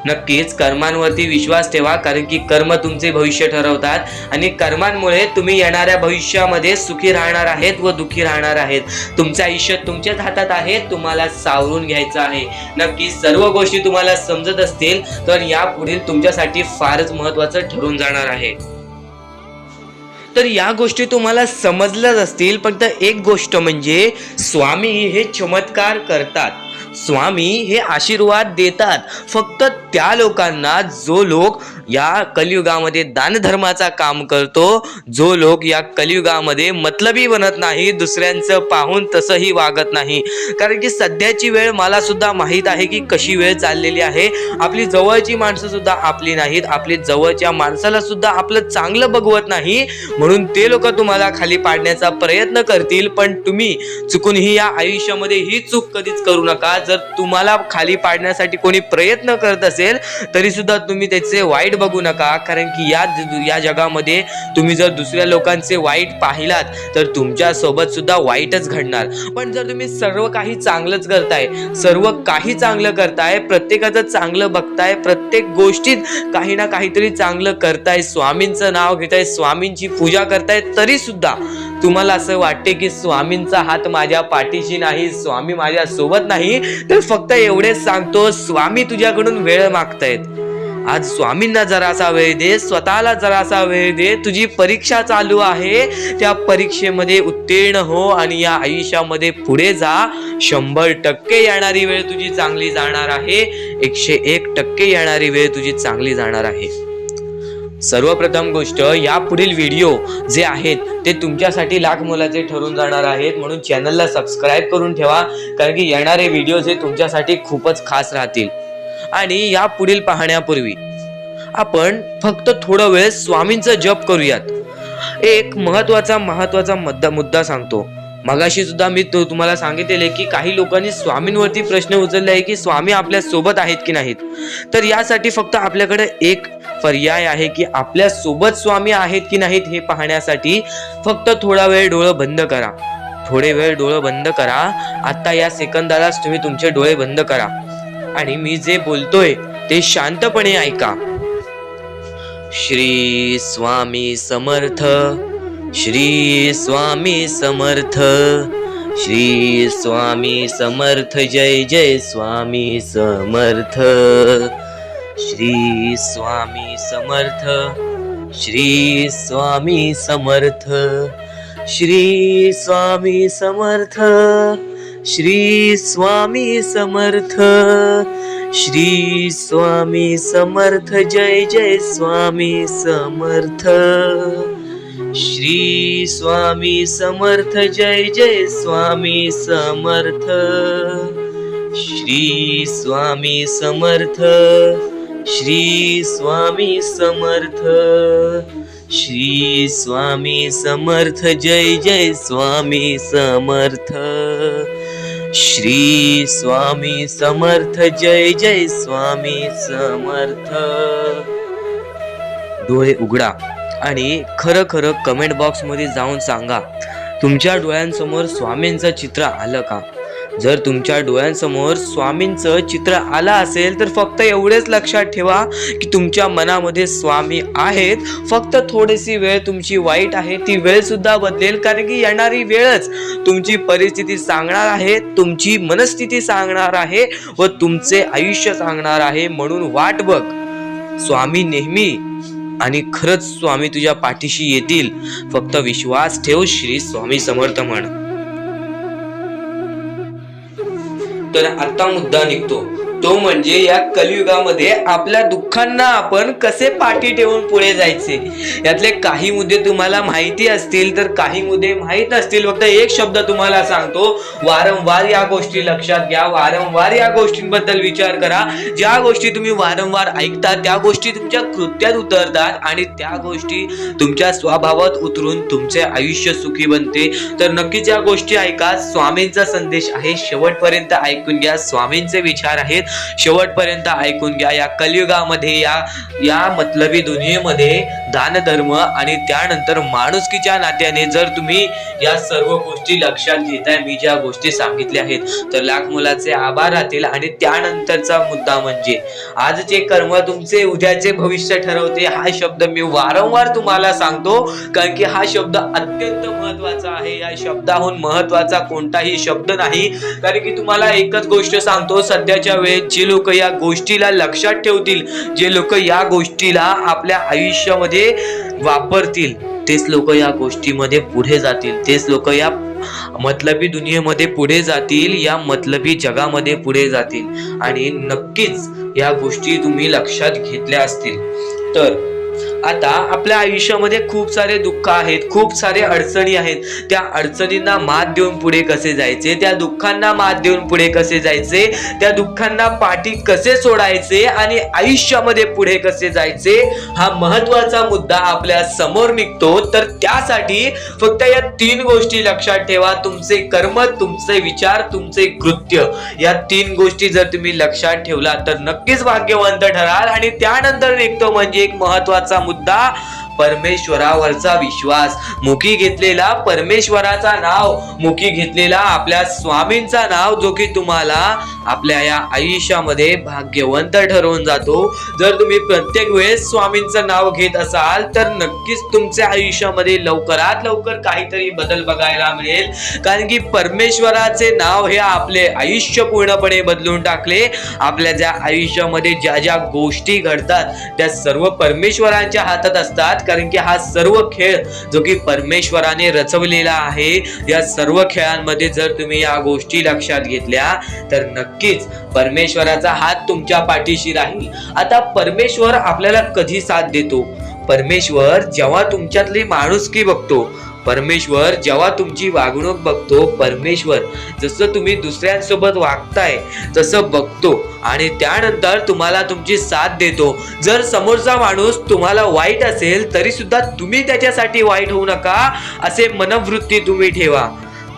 नक्कीच कर्मांवरती विश्वास ठेवा, कारण की कर्म तुमचे भविष्य ठरवतात आणि कर्मांमुळे तुम्ही येणाऱ्या भविष्यामध्ये सुखी राहणार आहेत व दुःखी राहणार आहेत. तुमचं आयुष्य तुमच्याच हातात आहे, तुम्हाला सावरून घ्यायचं आहे. नक्कीच सर्व गोष्टी तुम्हाला समजत असतील तर यापुढील तुमच्यासाठी फारच महत्त्वाचं ठरून जाणार आहे. तर या गोष्टी तुम्हाला समजल्याच असतील. फक्त एक गोष्ट म्हणजे स्वामी हे चमत्कार करतात, स्वामी हे आशीर्वाद देतात फक्त त्या लोकांना जो लोक या कलियुगामध्ये दानधर्माचा काम करतो, जो लोक या कलियुगामध्ये मतलबी बनत नाही, दुसऱ्यांचं पाहून तसंही वागत नाही. कारण की सध्याची वेळ मला सुद्धा माहीत आहे की कशी वेळ चाललेली आहे. आपली जवळची माणसं सुद्धा आपली नाहीत, आपली जवळच्या माणसाला सुद्धा आपलं चांगलं बघवत नाही, म्हणून ते लोक तुम्हाला खाली पाडण्याचा प्रयत्न करतील. पण तुम्ही चुकूनही या आयुष्यामध्ये ही चूक कधीच करू नका. नका. जर तुम्हाला खाली पाडण्यासाठी कोणी प्रयत्न करत असेल तरी सुद्धा तुम्ही त्याचे वाईट बघू नका, कारण की या जगामध्ये तुम्ही जर दुसऱ्या लोकांचे वाईट पाहिलात तर तुमच्या सोबत सुद्धा वाईटच घडणार. पण जर तुम्ही सर्व काही चांगलंच करताय, सर्व काही चांगलं करताय, प्रत्येकाचं चांगलं बघताय, प्रत्येक गोष्टीत काही ना काहीतरी चांगलं करताय, स्वामींचं नाव घेताय, स्वामींची पूजा करताय, तरी सुद्धा तुम्हाला असं वाटते की स्वामींचा हात माझ्या पाठीशी नाही, स्वामी माझ्या सोबत नाही, तर फक्त एवढेच सांगतो, स्वामी तुझ्याकडून वेळ मागतायत. आज स्वामींना जरासा वेळ दे, स्वतःला जरासा वेळ दे. तुझी परीक्षा चालू आहे, त्या परीक्षेमध्ये उत्तीर्ण हो आणि या आयुष्यामध्ये पुढे जा. 100% येणारी वेळ तुझी चांगली जाणार आहे, 101% येणारी वेळ तुझी चांगली जाणार आहे. सर्वप्रथम गोष्ट, या पुढील व्हिडिओ जे आहेत ते तुमच्यासाठी लाख मोलाचे ठरून जाणार आहेत, म्हणून चॅनलला सबस्क्राईब करून ठेवा, कारण की येणारे व्हिडिओ जे तुमच्यासाठी खूपच खास राहतील. आणि या पुढील पाहण्यापूर्वी आपण फक्त थोडा वेळ स्वामींचा जप करूयात. एक महत्वाचा मुद्दा सांगतो. मगाशी सुद्धा मी तुम्हाला सांगितले की काही लोकांनी स्वामींवरती प्रश्न उचलले आहे की स्वामी आपल्या सोबत आहेत की नाहीत. तर यासाठी फक्त आपल्याकडे एक पर्याय आहे की आपल्या सोबत स्वामी आहेत की नाहीत हे पाहण्यासाठी फक्त थोडा वेळ डोळे बंद करा. थोडे वेळ डोळे बंद करा. आता या सेकंदालाच तुम्ही तुमचे डोळे बंद करा आणि मी जे बोलतोय ते शांतपणे ऐका. श्री स्वामी समर्थ, श्री स्वामी समर्थ, श्री स्वामी समर्थ, जय जय स्वामी समर्थ. श्री स्वामी समर्थ, श्री स्वामी समर्थ, श्री स्वामी समर्थ, श्री स्वामी समर्थ, श्री स्वामी समर्थ, जय जय स्वामी समर्थ. श्री स्वामी समर्थ, जय जय स्वामी समर्थ. श्री स्वामी समर्थ, श्री स्वामी समर्थ, श्री स्वामी समर्थ, जय जय स्वामी समर्थ. श्री स्वामी समर्थ, जय जय स्वामी समर्थ. डोळे उघडा आणि खरं खरं कमेंट बॉक्स मध्ये जाऊन सांगा, तुमच्या डोळ्यांसमोर स्वामींचं चित्र आलं का? जर तुमच्या डोळ्यांसमोर स्वामींचं चित्र आलं असेल तर फक्त एवढेच लक्षात ठेवा की तुमच्या मनामध्ये स्वामी आहेत. फक्त थोडीशी वेळ तुमची वाईट आहे, ती वेळ सुद्धा बदलेल, कारण की येणारी वेळच तुमची परिस्थिती सांगणार आहे, तुमची मनस्थिती सांगणार आहे व तुमचे आयुष्य सांगणार आहे. म्हणून वाट बघ, स्वामी नेहमी आणि खरंच स्वामी तुझ्या पाठीशी येतील. फक्त विश्वास ठेव. श्री स्वामी समर्थ म्हण. तर आता मुद्दा निघतो, तो म्हणजे या कलियुगामध्ये आपल्या दुःखांना आपण कसे पाठी ठेवून पुढे जायचे. यातले काही मुद्दे तुम्हाला माहिती असतील तर काही मुद्दे माहित असतील. फक्त एक शब्द तुम्हाला सांगतो, वारंवार या गोष्टी लक्षात घ्या, वारंवार या गोष्टींबद्दल विचार करा. ज्या गोष्टी तुम्ही वारंवार ऐकता त्या गोष्टी तुमच्या कृत्यात उतरतात आणि त्या गोष्टी तुमच्या स्वभावात उतरून तुमचे आयुष्य सुखी बनते. तर नक्कीच या गोष्टी ऐका. स्वामींचा संदेश आहे, शेवटपर्यंत ऐकून घ्या. स्वामींचे विचार आहेत, शेवटपर्यंत ऐकून घ्या. या कलियुगामध्ये या मतलबी दुनियेमध्ये दान धर्म आणि त्यानंतर माणुसकीच्या नात्याने जर तुम्ही या सर्व गोष्टी लक्षात घेताय, मी ज्या गोष्टी सांगितल्या आहेत, तर लाख मोलाचे आभार राहतील. आणि त्यानंतरचा मुद्दा म्हणजे आजचे कर्म तुमचे उद्याचे भविष्य ठरवते. हा शब्द मी वारंवार तुम्हाला सांगतो, कारण की हा शब्द अत्यंत महत्वाचा आहे. या शब्दाहून महत्वाचा कोणताही शब्द नाही. कारण की तुम्हाला एकच गोष्ट सांगतो, सध्याच्या वेळेत जे लोक या गोष्टीला लक्षात ठेवतील, जे लोक या गोष्टीला आपल्या आयुष्यामध्ये वापरतील, तेच लोक या गोष्टीमध्ये पुढे जातील, तेच लोक या मतलबी दुनियेमध्ये पुढे जातील, या मतलबी जगामध्ये पुढे जातील. आणि नक्कीच या गोष्टी तुम्ही लक्षात घेतल्या असतील तर आता आपल्या आयुष्यामध्ये खूप सारे दुःख आहेत, खूप सारे अडचणी आहेत. त्या अडचणींना मात देऊन पुढे कसे जायचे, त्या दुःखांना मात देऊन पुढे कसे जायचे, त्या दुःखांना पाठी कसे सोडायचे आणि आयुष्यामध्ये पुढे कसे जायचे, हा महत्वाचा मुद्दा आपल्या समोर निघतो. तर त्यासाठी फक्त या 3 गोष्टी लक्षात ठेवा. तुमचे कर्म, तुमचे विचार, तुमचे कृत्य, या 3 गोष्टी जर तुम्ही लक्षात ठेवला तर नक्कीच भाग्यवंत ठराल. आणि त्यानंतर निघतो म्हणजे एक महत्वाचा मुद्दा, परमेश्वरावरचा विश्वास. मुखी घेतलेला परमेश्वराचा नाव, मुखी घेतलेला आपल्या स्वामींचा नाव, जो की तुम्हाला आपल्या या आयुष्यामध्ये भाग्यवंत ठरवून जातो. जर तुम्ही प्रत्येक वेळेस स्वामींचं नाव घेत असाल तर नक्कीच तुमच्या आयुष्यामध्ये लवकरात लवकर काहीतरी बदल बघायला मिळेल. कारण की परमेश्वराचे नाव हे आपले आयुष्य पूर्णपणे बदलून टाकले. आपल्या ज्या आयुष्यामध्ये ज्या ज्या गोष्टी घडतात त्या सर्व परमेश्वरांच्या हातात असतात. कारण की हा सर्व खेळ जो की परमेश्वराने रचवलेला आहे, या सर्व खेळांमध्ये जर तुम्ही या गोष्टी लक्षात घेतल्या तर नक्कीच परमेश्वराचा हात तुमच्या पाठीशी राहील. आता परमेश्वर आपल्याला कधी साथ देतो? परमेश्वर जेव्हा तुमच्यातली माणुसकी बघतो, परमेश्वर जेव्हा तुमची वागणूक बघतो, परमेश्वर जसं तुम्ही दुसऱ्यांसोबत वागताय तसं बघतो आणि त्यानंतर तुम्हाला तुमची साथ देतो. जर समोरचा माणूस तुम्हाला वाईट असेल तरी सुद्धा तुम्ही त्याच्यासाठी वाईट होऊ नका, असे मनोवृत्ती तुम्ही ठेवा.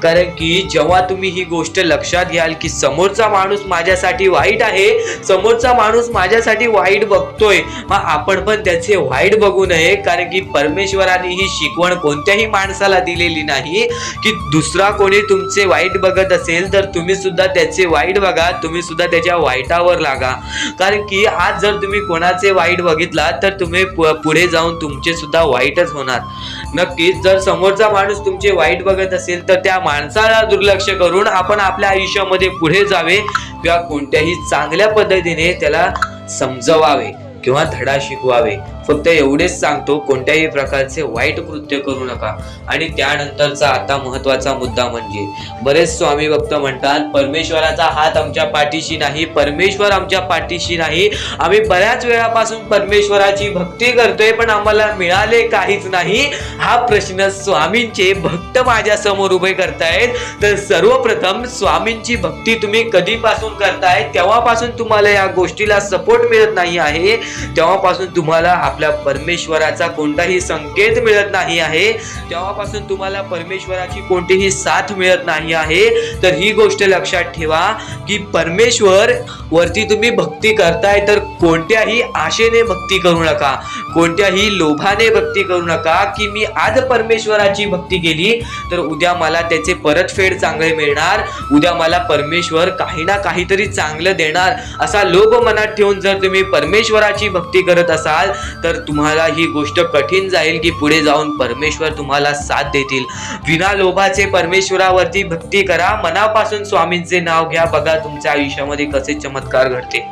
कारण की जेव्हा तुम्ही ही गोष्ट लक्षात घ्याल की समोरचा माणूस माझ्यासाठी वाईट आहे, समोरचा माणूस माझ्यासाठी वाईट बघतोय, मग आपण पण त्याचे वाईट बघू नये. कारण की परमेश्वराने ही शिकवण कोणत्याही माणसाला दिलेली नाही की दुसरा कोणी तुमचे वाईट बघत असेल तर तुम्ही सुद्धा त्याचे वाईट बघा, तुम्ही सुद्धा त्याच्या वाईटावर लागा. कारण की आज जर तुम्ही कोणाचे वाईट बघितला तर तुम्ही पुढे जाऊन तुमचे सुद्धा वाईटच होणार. नक्कीच जर समोरचा माणूस तुमचे वाईट बघत असेल तर त्या माणसाला दुर्लक्ष करून आपण आपल्या आयुष्यामध्ये पुढे जावे किंवा कोणत्याही चांगल्या पद्धतीने त्याला समजवावे किंवा धडा शिकवावे. फक्त एवढेच सांगतो, कोणत्याही प्रकारचे वाईट कृत्य करू नका. आणि त्यानंतरचा आता महत्वाचा मुद्दा म्हणजे बरेच स्वामी भक्त म्हणतात परमेश्वराचा हात आमच्या पाठीशी नाही, परमेश्वर आमच्या पाठीशी नाही. आम्ही बऱ्याच वेळापासून परमेश्वराची भक्ती करतोय पण आम्हाला मिळाले काहीच नाही. हा प्रश्न स्वामींचे भक्त माझ्या समोर उभे करतायत. तर सर्वप्रथम स्वामींची भक्ती तुम्ही कधीपासून करताय, तेव्हापासून तुम्हाला या गोष्टीला सपोर्ट मिळत नाही आहे, तेव्हापासून तुम्हाला आपल्या परमेश्वराचा कोणताही संकेत मिळत नाही आहे, तेव्हापासून तुम्हाला परमेश्वराची कोणतीही साथ मिळत नाही आहे. तर ही गोष्ट लक्षात ठेवा की परमेश्वर वरती तुम्ही भक्ती करताय तर कोणत्याही आशेने भक्ती करू नका, कोणत्याही लोभाने भक्ती करू नका की मी आज परमेश्वराची भक्ती केली तर उद्या मला त्याचे परतफेड चांगले मिळणार, उद्या मला परमेश्वर काही ना काहीतरी चांगलं देणार, असा लोभ मनात ठेवून जर तुम्ही परमेश्वराची भक्ती करत असाल तर तुम्हाला ही गोष्ट कठीण जाईल की पुढे जाऊन परमेश्वर तुम्हाला साथ देतील. विना लोभाचे परमेश्वरावरती भक्ती करा, मनापासून स्वामींचे नाव घ्या, बघा तुमच्या आयुष्यामध्ये कसे चमत्कार घडते.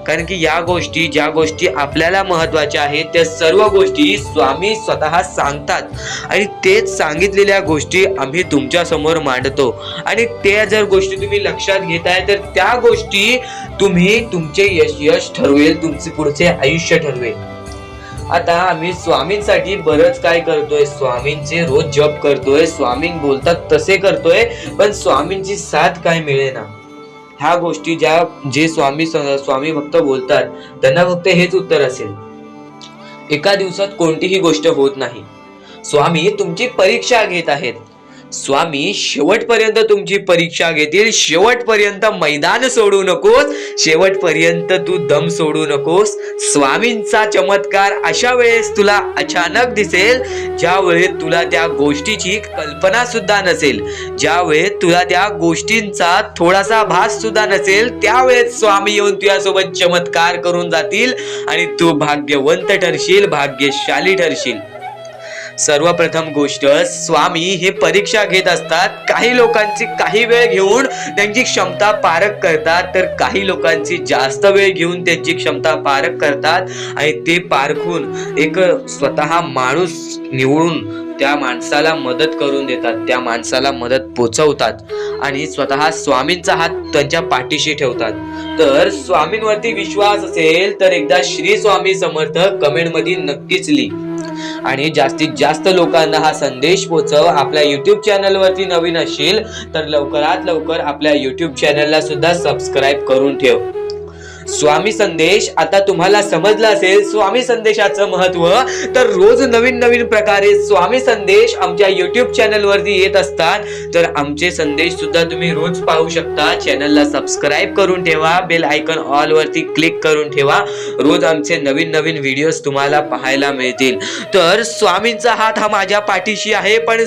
कारण की या गोष्टी ज्या गोष्टी आपल्याला महत्वाच्या आहेत त्या सर्व गोष्टी स्वामी स्वतः सांगतात आणि तेच सांगितलेल्या गोष्टी आम्ही तुमच्या समोर मांडतो. आणि त्या जर गोष्टी तुम्ही लक्षात घेताय तर त्या गोष्टी तुम्ही तुमचे यश ठरवेल, तुमचे पुढचे आयुष्य ठरवेल. आता आम्ही स्वामींसाठी बरंच काय करतोय, स्वामींचे रोज जप करतोय, स्वामी बोलतात तसे करतोय, पण स्वामींची साथ काय मिळेना. ह्या गोष्टी जे स्वामी भक्त बोलतात त्यांना फक्त हेच उत्तर असेल, एका दिवसात कोणतीही गोष्ट होत नाही. स्वामी तुमची परीक्षा घेत आहेत, स्वामी शेवटपर्यंत तुमची परीक्षा घेतील, शेवटपर्यंत मैदान सोडू नकोस, शेवटपर्यंत तू दम सोडू नकोस. स्वामींचा चमत्कार अशा वेळेस तुला अचानक दिसेल ज्या वेळेस तुला त्या गोष्टीची कल्पना सुद्धा नसेल, ज्या वेळेस तुला त्या गोष्टींचा थोडासा भास सुद्धा नसेल, त्यावेळेस स्वामी येऊन तुझ्यासोबत चमत्कार करून जातील आणि तू भाग्यवंत ठरशील, भाग्यशाली ठरशील. सर्वप्रथम गोष्ट, स्वामी हे परीक्षा घेत असतात. काही लोकांची काही वेळ घेऊन त्यांची क्षमता पारख करतात, तर काही लोकांची जास्त वेळ घेऊन त्यांची क्षमता पारख करतात आणि ते पारखून एक स्वतः माणूस निवडून त्या माणसाला मदत करून देतात, त्या माणसाला मदत पोचवतात आणि स्वतः स्वामींचा हात त्यांच्या पाठीशी ठेवतात. तर स्वामींवरती विश्वास असेल तर एकदा श्री स्वामी समर्थ कमेंट मध्ये नक्कीच लिह आणि जास्तीत जास्त लोकांना हा संदेश पोचव. आपल्या युट्यूब चॅनल वरती नवीन असशील तर लवकरात लवकर आपल्या युट्यूब चॅनलला सुद्धा सबस्क्राईब करून ठेव. स्वामी संदेश आता तुम्हाला समजला असेल स्वामी संदेशाचं महत्व. तर रोज नवीन नवीन प्रकारे स्वामी संदेश आमच्या युट्यूब चॅनल वरती येत असतात, तर आमचे संदेश सुद्धा तुम्ही रोज पाहू शकता. चॅनलला सबस्क्राईब करून ठेवा, बेल आयकॉन ऑल वरती क्लिक करून ठेवा. रोज आमचे नवीन नवीन व्हिडिओज तुम्हाला पाहायला मिळतील. तर स्वामींचा हात हा माझ्या पाठीशी आहे, पण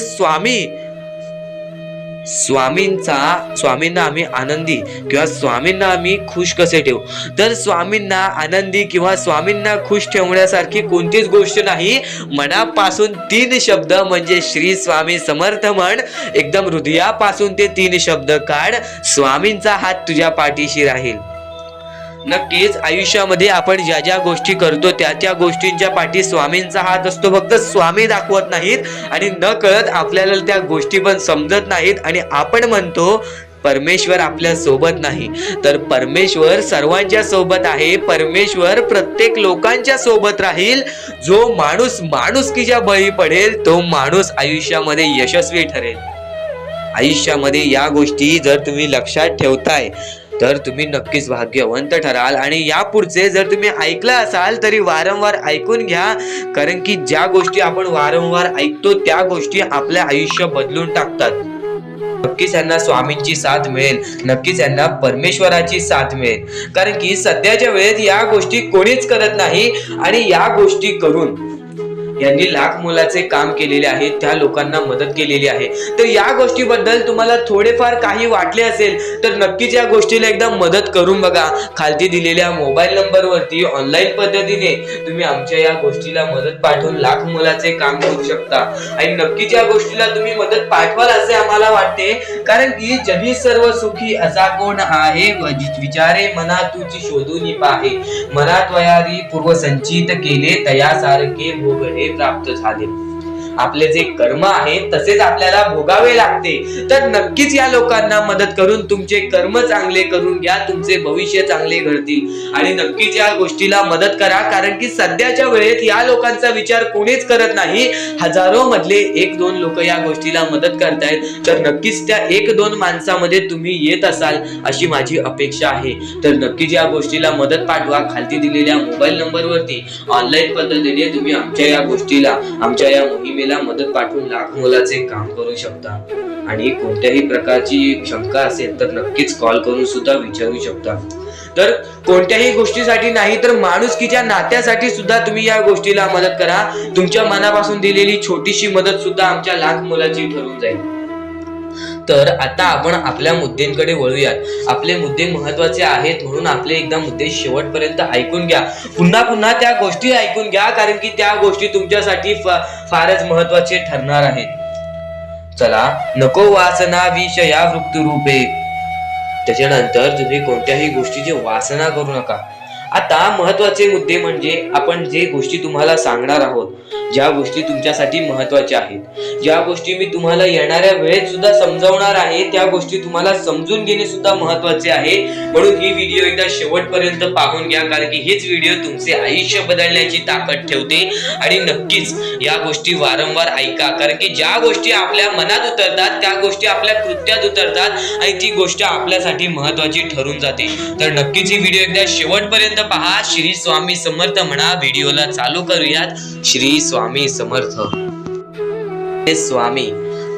स्वामींना आम्ही आनंदी किंवा स्वामींना आम्ही खुश कसे ठेवू. तर स्वामींना आनंदी किंवा स्वामींना खुश ठेवण्यासारखी कोणतीच गोष्ट नाही. मनापासून 3 शब्द म्हणजे श्री स्वामी समर्थ म्हण. एकदम हृदयापासून ते 3 शब्द काढ. स्वामींचा हात तुझ्या पाठीशी राहील. नक्कीच आयुष्यामध्ये आपण ज्या ज्या गोष्टी करतो त्या त्या गोष्टींच्या पाठी स्वामींचा हात असतो. फक्त स्वामी दाखवत नाहीत आणि न कळत आपल्याला त्या गोष्टी पण समजत नाहीत आणि आपण म्हणतो परमेश्वर आपल्या सोबत नाही. तर परमेश्वर सर्वांच्या सोबत आहे. परमेश्वर प्रत्येक लोकांच्या सोबत राहील. जो माणूस माणुसकीच्या बळी पडेल तो माणूस आयुष्यामध्ये यशस्वी ठरेल. आयुष्यामध्ये या गोष्टी जर तुम्ही लक्षात ठेवताय तर तुम्ही नक्कीच भाग्यवंत ठराल. आणि यापुढचे जर तुम्ही ऐकलं असाल तरी वारंवार ऐकून घ्या, कारण की ज्या गोष्टी आपण वारंवार ऐकतो त्या गोष्टी आपल्या आयुष्य बदलून टाकतात. नक्कीच यांना स्वामींची साथ मिळेल, नक्कीच यांना परमेश्वराची साथ मिळेल, कारण की सध्याच्या वेळेत या गोष्टी कोणीच करत नाही आणि या गोष्टी करून यांनी लाख मोलाचे काम केलेले आहे, त्या लोकांना मदत केलेली आहे. तर या गोष्टीबद्दल तुम्हाला थोडेफार काही वाटले असेल तर नक्कीच या गोष्टीला एकदा मदत करून बघा. खालती दिलेल्या मोबाईल नंबर वरती ऑनलाईन पद्धतीने तुम्ही आमच्या या गोष्टीला मदत पाठवून लाख मोलाचे काम करू शकता आणि नक्कीच या गोष्टीला तुम्ही मदत पाठवाल असे आम्हाला वाटते, कारण की जगी सर्व सुखी असा कोण आहे, विचारे मना तुझी शोधून पाहे, मनात वयारी पूर्व संचित केले तयासारखे भोगणे प्राप्त झाले. आपले जे कर्म आहे तसेच आपल्याला भोगावे लागते. तर नक्कीच या लोकांना मदत करून तुमचे कर्म चांगले करून घ्या, तुमचे भविष्य चांगले घडतील आणि नक्कीच या गोष्टीला मदत करा, कारण की सध्याच्या वेळेत या लोकांचा विचार कोणीच करत नाही. हजारो मधले 1-2 लोक या गोष्टीला मदत करतायत. तर नक्कीच त्या 1-2 माणसामध्ये तुम्ही येत असाल अशी माझी अपेक्षा आहे. तर नक्कीच या गोष्टीला मदत पाठवा. खालती दिलेल्या मोबाईल नंबर वरती ऑनलाईन पद्धतीने तुम्ही आमच्या या गोष्टीला, आमच्या या मोहिमेला मदत पाठवून लाख मोलाचे काम करू शकता. आणि कोणत्याही प्रकारची शंका असेल तर नक्कीच कॉल करून सुद्धा विचारू शकता. तर कोणत्याही गोष्टीसाठी नाही तर माणुसकीच्या नात्यासाठी सुद्धा तुम्ही या गोष्टीला मदत करा. तुमच्या मनापासून दिलेली छोटीशी मदत सुद्धा आमच्या लाख मोलाची ठरून जाईल. तर आता आपण आपल्या मुद्द्यांकडे वळूयात. आपले मुद्दे महत्वाचे आहेत म्हणून आपले एकदा मुद्दे शेवटपर्यंत ऐकून घ्या. पुन्हा पुन्हा त्या गोष्टी ऐकून घ्या, कारण की त्या गोष्टी तुमच्यासाठी फारच महत्वाचे ठरणार आहेत. चला, नको वासना विषया वृत्ती रूपे. त्याच्यानंतर तुम्ही कोणत्याही गोष्टीची वासना करू नका. आता महत्वाचे मुद्दे म्हणजे आपण जे गोष्टी तुम्हाला सांगणार आहोत, ज्या गोष्टी तुमच्यासाठी महत्वाच्या आहेत, ज्या गोष्टी मी तुम्हाला येणाऱ्या वेळेत सुद्धा समजावणार आहे, त्या गोष्टी तुम्हाला समजून घेणे सुद्धा महत्वाचे आहे. म्हणून ही व्हिडिओ एकदा शेवटपर्यंत पाहून घ्या, कारण की हेच व्हिडिओ तुमचे आयुष्य बदलण्याची ताकद ठेवते. आणि नक्कीच या गोष्टी वारंवार ऐका, कारण की ज्या गोष्टी आपल्या मनात उतरतात त्या गोष्टी आपल्या कृत्यात उतरतात आणि ती गोष्ट आपल्यासाठी महत्वाची ठरून जाते. तर नक्कीच ही व्हिडिओ एकदा शेवटपर्यंत पहा. श्री स्वामी समर्थ म्हणा. व्हिडिओला चालू करूयात. श्री स्वामी समर्थ. स्वामी,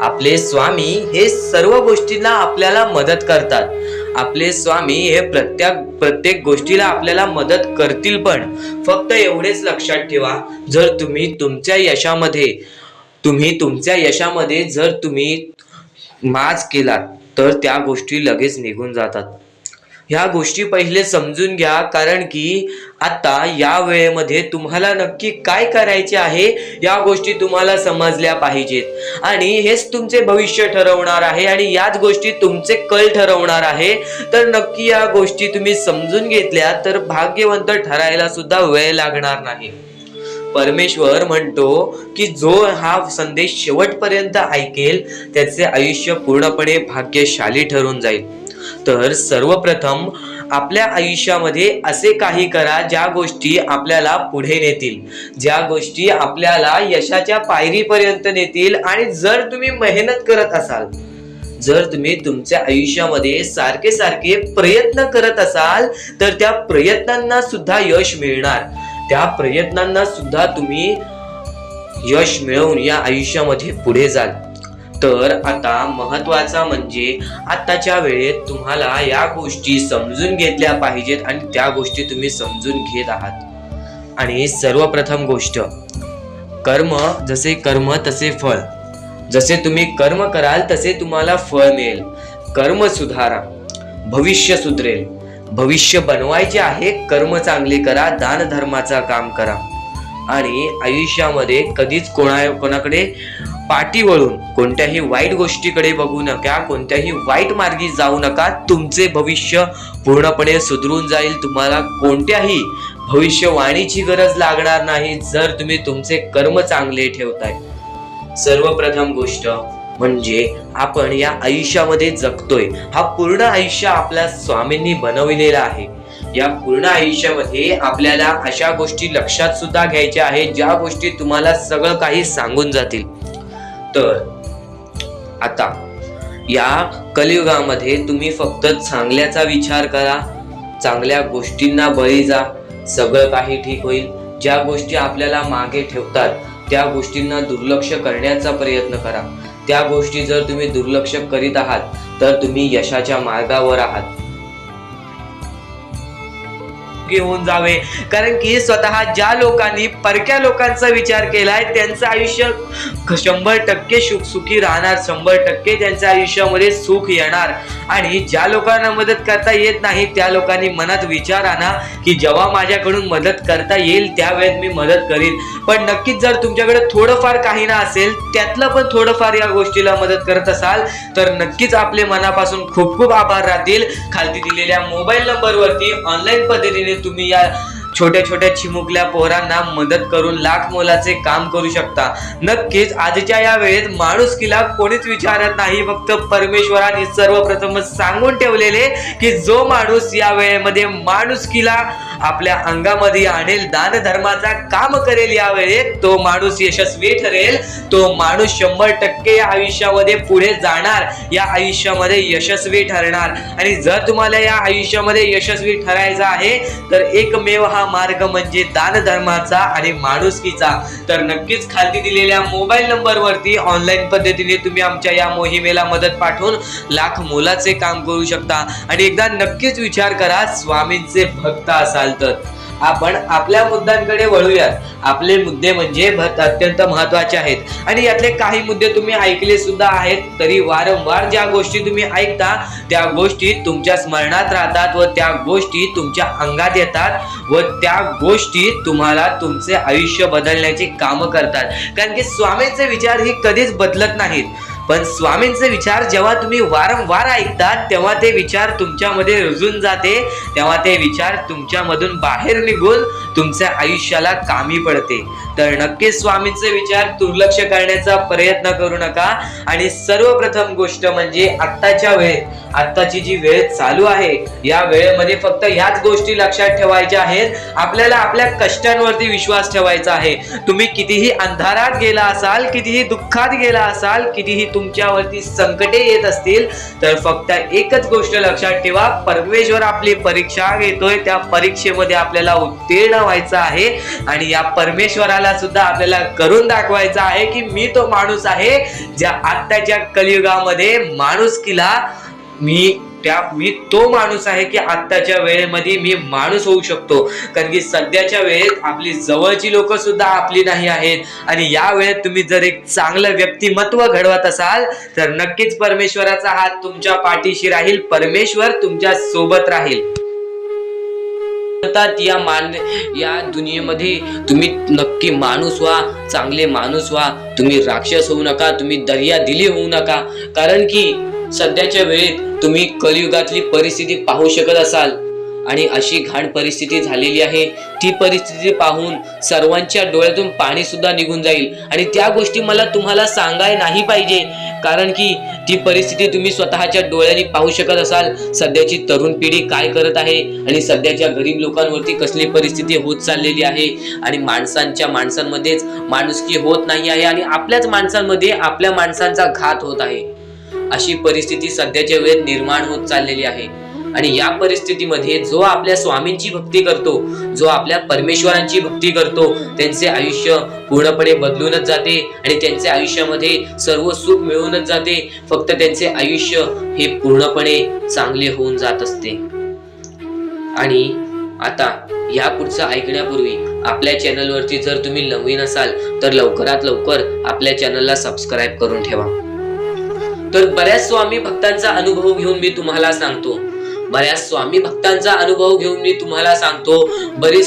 आपले स्वामी हे सर्व गोष्टींना आपल्याला मदत करतात. आपले स्वामी हे प्रत्येक गोष्टीला आपल्याला मदत करतील. पण फक्त एवढेच लक्षात ठेवा, जर तुम्ही तुमच्या यशामध्ये जर तुम्ही माज केलात तर त्या गोष्टी लगेच निघून जातात. ह्या गोष्टी पहिले समजून घ्या, कारण की आता या वेळेमध्ये तुम्हाला नक्की काय करायचे आहे या गोष्टी तुम्हाला समजल्या पाहिजेत आणि हेच तुमचे भविष्य ठरवणार आहे आणि याच गोष्टी तुमचे कल ठरवणार आहे. तर नक्की या गोष्टी तुम्ही समजून घेतल्या तर भाग्यवंत ठरायला सुद्धा वेळ लागणार नाही. परमेश्वर म्हणतो की जो हा संदेश शेवटपर्यंत ऐकेल त्याचे आयुष्य पूर्णपणे भाग्यशाली ठरून जाईल. तर सर्वप्रथम आपल्या आयुष्यामध्ये असे काही करा ज्या गोष्टी आपल्याला पुढे नेतील, ज्या गोष्टी आपल्याला यशाच्या पायरीपर्यंत नेतील. आणि जर तुम्ही मेहनत करत असाल, जर तुम्ही तुमच्या आयुष्यामध्ये सारखे सारखे प्रयत्न करत असाल तर त्या प्रयत्नांना सुद्धा यश मिळणार. त्या प्रयत्नांना सुद्धा तुम्ही यश मिळवून या आयुष्यामध्ये पुढे जाल. तर आता महत्वाचा म्हणजे आताच्या वेळेत तुम्हाला या गोष्टी समजून घेतल्या पाहिजेत आणि त्या गोष्टी तुम्ही समजून घेत आहात. आणि सर्वप्रथम गोष्ट, कर्म जसे कर्म तसे फळ. जसे तुम्ही कर्म कराल तसे तुम्हाला फळ मिळेल. कर्म सुधारा, भविष्य सुधरेल. भविष्य बनवायचे आहे, कर्म चांगले करा, दान धर्माचा काम करा आणि आयुष्यामध्ये कधीच कोणाकडे पाठी वळून कोणत्याही वाईट गोष्टीकडे बघू नका, कोणत्याही वाईट मार्गी जाऊ नका. तुमचे भविष्य पूर्णपणे सुधरून जाईल. तुम्हाला कोणत्याही भविष्यवाणीची गरज लागणार नाही जर तुम्ही तुमचे कर्म चांगले ठेवताय. सर्वप्रथम गोष्ट म्हणजे आपण या आयुष्यामध्ये जगतोय, हा पूर्ण आयुष्य आपल्या स्वामींनी बनविलेला आहे. या पूर्ण आयुष्यामध्ये आपल्याला अशा गोष्टी लक्षात सुद्धा घ्यायच्या आहेत ज्या गोष्टी तुम्हाला सगळं काही सांगून जातील. तर आता या कलियुगामध्ये तुम्ही फक्त चांगल्याचा विचार करा, चांगल्या गोष्टींना बळी जा, सगळं काही ठीक होईल. ज्या गोष्टी आपल्याला मागे ठेवतात त्या गोष्टींना दुर्लक्ष करण्याचा प्रयत्न करा. त्या गोष्टी जर तुम्ही दुर्लक्ष करीत आहात तर तुम्ही यशाच्या मार्गावर आहात. घेऊन जावे, कारण की स्वतः ज्या लोकांनी परक्या लोकांचा विचार केलाय त्यांचं आयुष्य 100% सुखी राहणार, 100% त्यांच्या आयुष्यामध्ये सुख येणार. आणि ज्या लोकांना मदत करता येत नाही त्या लोकांनी मनात विचार आणा की जेव्हा माझ्याकडून मदत करता येईल त्यावेळेस मी मदत करीन. पण नक्कीच जर तुमच्याकडे थोडंफार काही ना असेल, त्यातलं पण थोडंफार या गोष्टीला मदत करत असाल तर नक्कीच आपले मनापासून खूप खूप आभार राहतील. खालती दिलेल्या मोबाईल नंबरवरती ऑनलाईन पद्धतीने तुम्ही या छोट्या छोट्या चिमुकल्या पोरांना मदत करून लाख मोलाचे काम करू शकता. नक्कीच आजच्या या वेळेत माणुसकीला कोणीच विचारत नाही, फक्त परमेश्वराने सर्वप्रथम सांगून ठेवलेले की जो माणूस या वेळेमध्ये माणुसकीला आपल्या अंगामध्ये आणेल, दान धर्माचा काम करेल, या वेळेत तो माणूस यशस्वी ठरेल. तो माणूस 100% या आयुष्यामध्ये पुढे जाणार, या आयुष्यामध्ये यशस्वी ठरणार. आणि जर तुम्हाला या आयुष्यामध्ये यशस्वी ठरायचं आहे तर एकमेव हा मार्ग म्हणजे दान धर्माचा आणि माणुसकीचा. तर नक्कीच खाली दिलेल्या मोबाईल नंबरवरती ऑनलाईन पद्धतीने तुम्ही आमच्या या मोहिमेला मदत पाठवून लाख मोलाचे काम करू शकता. आणि एकदा नक्कीच विचार करा, स्वामींचे भक्त असाल तर. आपण आपल्या मुद्द्यांकडे वळूयात. आपले मुद्दे म्हणजे अत्यंत महत्वाचे आहेत आणि यातले काही मुद्दे तुम्ही ऐकले सुद्धा आहेत. तरी वारंवार ज्या गोष्टी तुम्ही ऐकता त्या गोष्टी तुमच्या स्मरणात राहतात व त्या गोष्टी तुमच्या अंगात येतात व त्या गोष्टी तुम्हाला तुमचे आयुष्य बदलण्याची कामं करतात. कारण की स्वामींचे विचार ही कधीच बदलत नाहीत, पण स्वामींचे विचार जेव्हा तुम्ही वारंवार ऐकतात तेव्हा ते विचार तुमच्यामध्ये रुजून जाते, तेव्हा ते विचार तुमच्यामधून बाहेर निघून तुमच्या आयुष्याला कामी पडते. तर नक्कीच स्वामींचे विचार दुर्लक्ष करण्याचा प्रयत्न करू नका. आणि सर्वप्रथम गोष्ट म्हणजे आत्ताची जी वेळ चालू आहे या वेळेमध्ये फक्त ह्याच गोष्टी लक्षात ठेवायच्या आहेत. आपल्याला आपल्या कष्टांवरती विश्वास ठेवायचा आहे. तुम्ही कितीही अंधारात गेला असाल, कितीही दुःखात गेला असाल, कितीही तुमच्यावरती संकटे येत असतील तर फक्त एकच गोष्ट लक्षात ठेवा, परमेश्वर आपली परीक्षा घेतोय. त्या परीक्षेमध्ये आपल्याला उत्तीर्ण व्हायचं आहे आणि या परमेश्वराला सुद्धा आपल्याला करून दाखवायचं आहे की मी तो माणूस आहे ज्या आत्ताच्या कलियुगामध्ये माणुसकीला मी मी तो माणूस आहे की आत्ताच्या वेळेमध्ये मी माणूस होऊ शकतो. कारण की सध्याच्या वेळेत आपली जवळची लोक सुद्धा आपली नाही आहेत. आणि या वेळेत तुम्ही जर एक चांगलं व्यक्तिमत्व घडवत असाल तर नक्कीच परमेश्वराचा हात तुमच्या पाठीशी राहील, परमेश्वर तुमच्या सोबत राहील. या दुनियेमध्ये तुम्ही नक्की माणूस व्हा, चांगले माणूस व्हा. तुम्ही राक्षस होऊ नका, तुम्ही दर्यादिली होऊ नका. कारण की सध्याच्या वेळेत तुम्ही कलियुगातली परिस्थिती पाहू शकत असाल आणि अशी घाण परिस्थिती झालेली आहे. ती परिस्थिती पाहून सर्वांच्या डोळ्यातून पाणी सुद्धा निघून जाईल. आणि त्या गोष्टी मला तुम्हाला सांगाय नाही पाहिजे, कारण की ती परिस्थिती तुम्ही स्वतःच्या डोळ्यांनी पाहू शकत असाल. सध्याची तरुण पिढी काय करत आहे आणि सध्याच्या गरीब लोकांवरती कसली परिस्थिती होत चाललेली आहे. आणि माणसांमध्येच माणुसकी होत नाही आहे आणि आपल्याच माणसांमध्ये आपल्या माणसांचा घात होत आहे. अशी परिस्थिती सध्याच्या वेळेत निर्माण होत चाललेली आहे. आणि या परिस्थितीमध्ये जो आपल्या स्वामींची भक्ती करतो, जो आपल्या परमेश्वरांची भक्ती करतो, त्यांचे आयुष्य पूर्णपणे बदलूनच जाते आणि त्यांच्या आयुष्यामध्ये सर्व सुख मिळूनच जाते. फक्त त्यांचे आयुष्य हे पूर्णपणे चांगले होऊन जात असते. आणि आता या पुढचं ऐकण्यापूर्वी आपल्या चॅनलवरती जर तुम्ही नवीन असाल तर लवकरात लवकर आपल्या चॅनलला सबस्क्राईब करून ठेवा. तर बऱ्याच स्वामी भक्तांचा अनुभव घेऊन मी तुम्हाला सांगतो. बरेच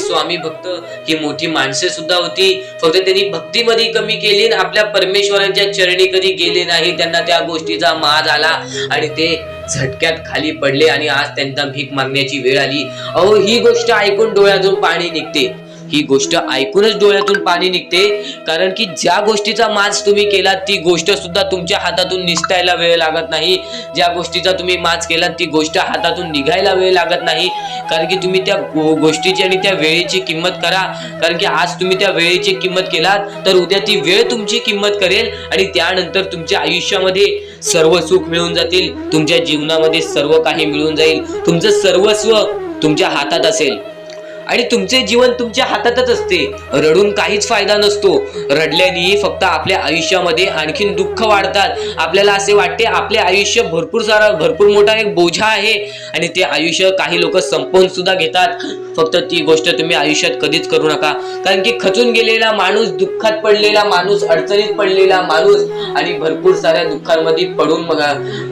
स्वामी भक्त ही मोठी माणसे सुद्धा होती, फक्त त्यांनी भक्तीमध्ये कमी केली आणि आपल्या परमेश्वरांच्या चरणी कधी गेले नाही. त्यांना त्या गोष्टीचा माज आला आणि ते झटक्यात खाली पडले आणि आज त्यांना भीक मागण्याची वेळ आली. अहो, ही गोष्ट ऐकून डोळ्यातून पाणी निघते. ही गोष्ट ऐकूनच डोळ्यातून पाणी निघते. कारण की ज्या गोष्टीचा माज तुम्ही केला ती गोष्ट सुद्धा तुमच्या हातातून निसटायला वेळ लागत नाही. ज्या गोष्टीचा तुम्ही माज केला ती गोष्ट हातातून निघायला वेळ लागत नाही. कारण की तुम्ही त्या गोष्टीची आणि त्या वेळेची किंमत करा. कारण की आज तुम्ही त्या वेळेची किंमत केलात तर उद्या ती वेळ तुमची किंमत करेल आणि त्यानंतर तुमच्या आयुष्यामध्ये सर्व सुख मिळून जातील. तुमच्या जीवनामध्ये सर्व काही मिळून जाईल. तुमचं सर्वस्व तुमच्या हातात असेल आणि तुमचे जीवन तुमच्या हातातच असते. रडून काहीच फायदा नसतो. रडल्याने फक्त आपल्या आयुष्यामध्ये आणखीन दुःख वाढतात. आपल्याला असे वाटते आपले आयुष्य भरपूर मोठा एक बोझा आहे आणि ते आयुष्य काही लोक संपवून सुद्धा घेतात. फक्त ती गोष्ट तुम्ही आयुष्यात कधीच करू नका. कारण की खचून गेलेला माणूस, दुःखात पडलेला माणूस, अडचणीत पडलेला माणूस आणि भरपूर साऱ्या दुःखांमध्ये पडून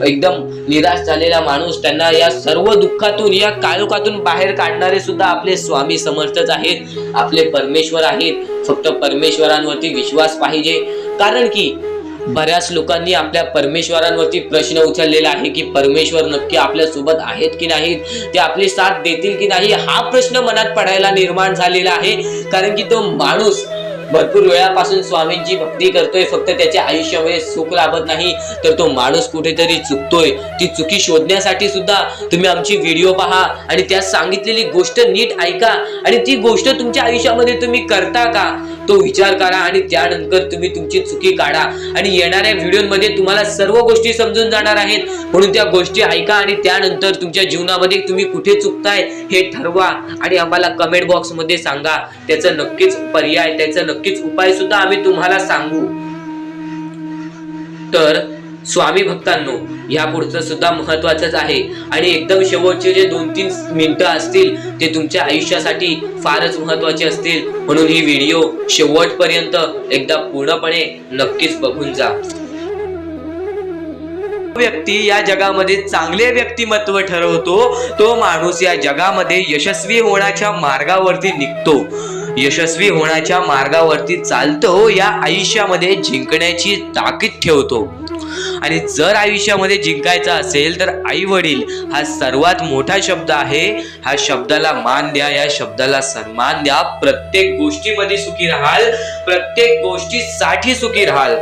एकदम निराश झालेला माणूस, त्यांना या सर्व दुःखातून, या काळोखातून बाहेर काढणारे सुद्धा आपले स्वामी समर्थच आहेत, आपले परमेश्वर आहेत. फक्त परमेश्वरांवरती विश्वास पाहिजे. कारण की बऱ्याच लोकांनी आपल्या परमेश्वरांवरती प्रश्न उचललेला आहे की परमेश्वर नक्की आपल्या सोबत आहेत की नाहीत, ते आपली साथ देतील की नाही, हा प्रश्न मनात पडायला निर्माण झालेला आहे. कारण की तो माणूस भरपूर वेळापासून स्वामींची भक्ती करतोय, फक्त त्याच्या आयुष्यामध्ये सुख लाभत नाही, तर तो माणूस कुठेतरी चुकतोय. ती चुकी शोधण्यासाठी सुद्धा तुम्ही आमची व्हिडिओ पहा आणि त्यात सांगितलेली गोष्ट नीट ऐका आणि ती गोष्ट तुमच्या आयुष्यामध्ये तुम्ही करता का तो विचार करा आणि त्यानंतर तुम्ही तुमची चुकी काढा. आणि येणाऱ्या व्हिडिओमध्ये तुम्हाला सर्व गोष्टी समजून जाणार आहेत. म्हणून त्या गोष्टी ऐका आणि त्यानंतर तुमच्या जीवनामध्ये तुम्ही कुठे चुकताय हे ठरवा आणि आम्हाला कमेंट बॉक्स मध्ये सांगा. त्याचं नक्कीच पर्याय, त्याचं नक्कीच उपाय सुद्धा आम्ही तुम्हाला सांगू. तर स्वामी भक्तांनो, या पुढचं सुद्धा महत्वाचंच आहे आणि एकदम शेवटचे जे 2-3 मिनिटं असतील ते तुमच्या आयुष्यासाठी फारच महत्वाचे असतील. म्हणून ही व्हिडिओ शेवटपर्यंत एकदा पूर्णपणे नक्कीच बघून जा. व्यक्ती या जगामध्ये चांगले व्यक्तिमत्व ठरवतो, तो माणूस या जगामध्ये यशस्वी होण्याच्या मार्गावरती निघतो, यशस्वी होण्याच्या मार्गावरती चालतो, या आयुष्यामध्ये जिंकण्याची ताकीद ठेवतो. आणि जर आयुष्यामध्ये जिंकायचं असेल तर आई वडील हा सर्वात मोठा शब्द आहे. ह्या शब्दाला मान द्या, या शब्दाला सन्मान द्या. प्रत्येक गोष्टीमध्ये सुखी राहाल, प्रत्येक गोष्टीसाठी सुखी राहाल.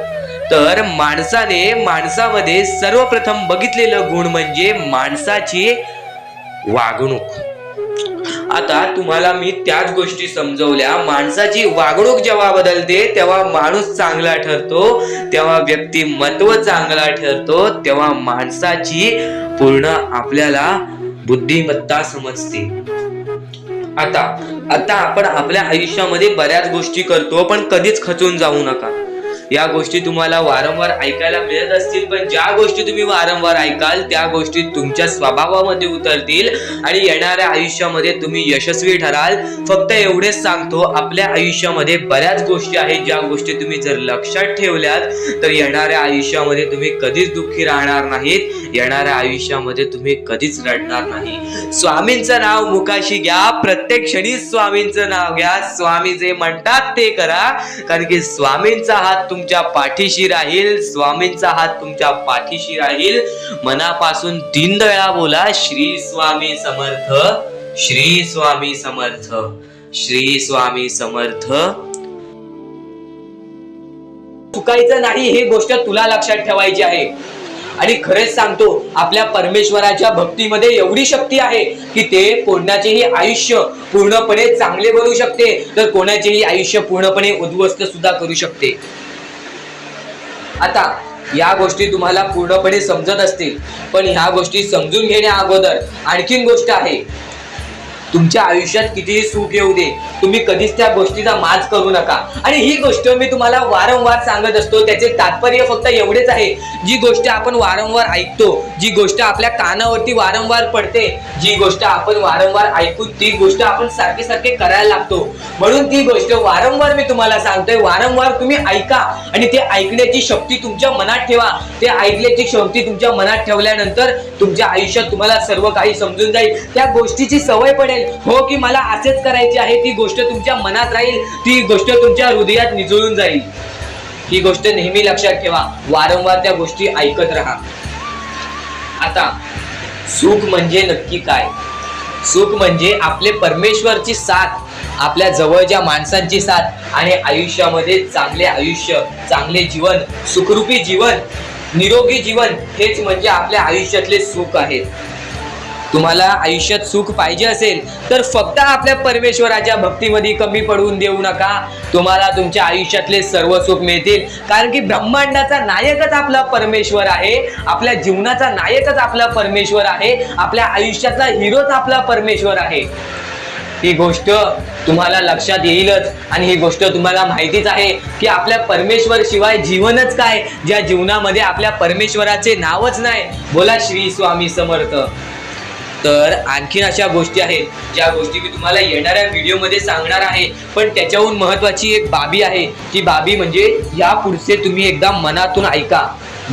तर माणसामध्ये सर्वप्रथम बघितलेलं गुण म्हणजे माणसाची वागणूक. आता तुम्हाला मी त्याच गोष्टी समजवल्या. माणसाची वागणूक जेव्हा बदलते तेव्हा माणूस चांगला ठरतो, तेव्हा व्यक्तिमत्व चांगला ठरतो, तेव्हा माणसाची पूर्ण आपल्याला बुद्धिमत्ता समजते. आता आपण आपल्या आयुष्यामध्ये बऱ्याच गोष्टी करतो, पण कधीच खचून जाऊ नका. या गोष्टी तुम्हाला वारंवार ऐकायला मिळत असतील, पण ज्या गोष्टी तुम्ही वारंवार ऐकाल त्या गोष्टी तुमच्या स्वभावामध्ये उतरतील आणि येणाऱ्या आयुष्यामध्ये तुम्ही यशस्वी ठराल. फक्त एवढेच सांगतो, आपल्या आयुष्यामध्ये बऱ्याच गोष्टी आहेत ज्या गोष्टी तुम्ही जर लक्षात ठेवल्यात तर येणाऱ्या आयुष्यामध्ये तुम्ही कधीच दुःखी राहणार नाहीत, येणाऱ्या आयुष्यामध्ये तुम्ही कधीच रडणार नाही. स्वामींचं नाव मुखाशी घ्या, प्रत्येक क्षणी स्वामींचं नाव घ्या, स्वामी जे म्हणतात ते करा, कारण की स्वामींचा हात तुमच्या पाठीशी राहील, स्वामींचा हात तुमच्या पाठीशी राहील. मनापासून 3 वेळा बोला, श्री स्वामी समर्थ, श्री स्वामी समर्थ, श्री स्वामी समर्थ. चुकायचं नाही ही गोष्ट तुला लक्षात ठेवायची आहे. आणि खरेच सांगतो, आपल्या परमेश्वराच्या भक्तीमध्ये एवढी शक्ती आहे की ते कोणाचेही आयुष्य पूर्णपणे चांगले बनवू शकते, तर कोणाचेही आयुष्य पूर्णपणे उद्ध्वस्त सुद्धा करू शकते. आता या गोष्टी तुम्हाला पूर्णपणे समजत असतील, पण ह्या गोष्टी समजून घेण्या अगोदर आणखीन गोष्ट आहे. तुमच्या आयुष्यात कितीही सुख येऊ दे, तुम्ही कधीच त्या गोष्टीचा माज करू नका. आणि ही गोष्ट मी तुम्हाला वारंवार सांगत असतो, त्याचे तात्पर्य फक्त एवढेच आहे, जी गोष्ट आपण वारंवार ऐकतो, जी गोष्ट आपल्या कानावरती वारंवार पडते, जी गोष्ट आपण वारंवार ऐकून ती गोष्ट आपण सारखे सारखे करायला लागतो, म्हणून ती गोष्ट वारंवार मी तुम्हाला सांगतोय, वारंवार तुम्ही ऐका आणि ते ऐकण्याची शक्ती तुमच्या मनात ठेवा. ते ऐकण्याची शक्ती तुमच्या मनात ठेवल्यानंतर तुमच्या आयुष्यात तुम्हाला सर्व काही समजून जाईल, त्या गोष्टीची सवय पडेल. हो की मला असेच करायचे आहे, ती गोष्ट तुमच्या मनात राहील, ती गोष्ट तुमच्या हृदयात निजळून जाईल. ही गोष्ट नेहमी लक्षात ठेवा, वारंवार त्या गोष्टी ऐकत राहा. आता सुख म्हणजे नक्की काय? सुख म्हणजे आपले परमेश्वरची साथ, आपल्या जवळच्या माणसांची साथ आणि आयुष्यामध्ये चांगले आयुष्य, चांगले जीवन, सुखरूपी जीवन, निरोगी जीवन, हेच म्हणजे आपल्या आयुष्यातले सुख आहे. तुम्हाला आयुष्यात सुख पाहिजे असेल तर फक्त आपल्या परमेश्वराच्या भक्तीमध्ये कमी पडून देऊ नका, तुम्हाला तुमच्या आयुष्यातले सर्व सुख मिळतील. कारण की ब्रह्मांडाचा नायकच आपला परमेश्वर आहे, आपल्या जीवनाचा नायकच आपला परमेश्वर आहे, आपल्या आयुष्यातला हिरोच आपला परमेश्वर आहे. ही गोष्ट तुम्हाला लक्षात येईलच आणि ही गोष्ट तुम्हाला माहितीच आहे की आपल्या परमेश्वर शिवाय जीवनच काय, ज्या जीवनामध्ये आपल्या परमेश्वराचे नावच नाही. बोला श्री स्वामी समर्थ. तर आणखीन अशा गोष्टी आहेत ज्या गोष्टी मी तुम्हाला येणाऱ्या व्हिडिओमध्ये सांगणार आहे, पण त्याच्याहून महत्वाची एक बाबी आहे. ती बाबी म्हणजे या पुढचे तुम्ही एकदा मनातून ऐका,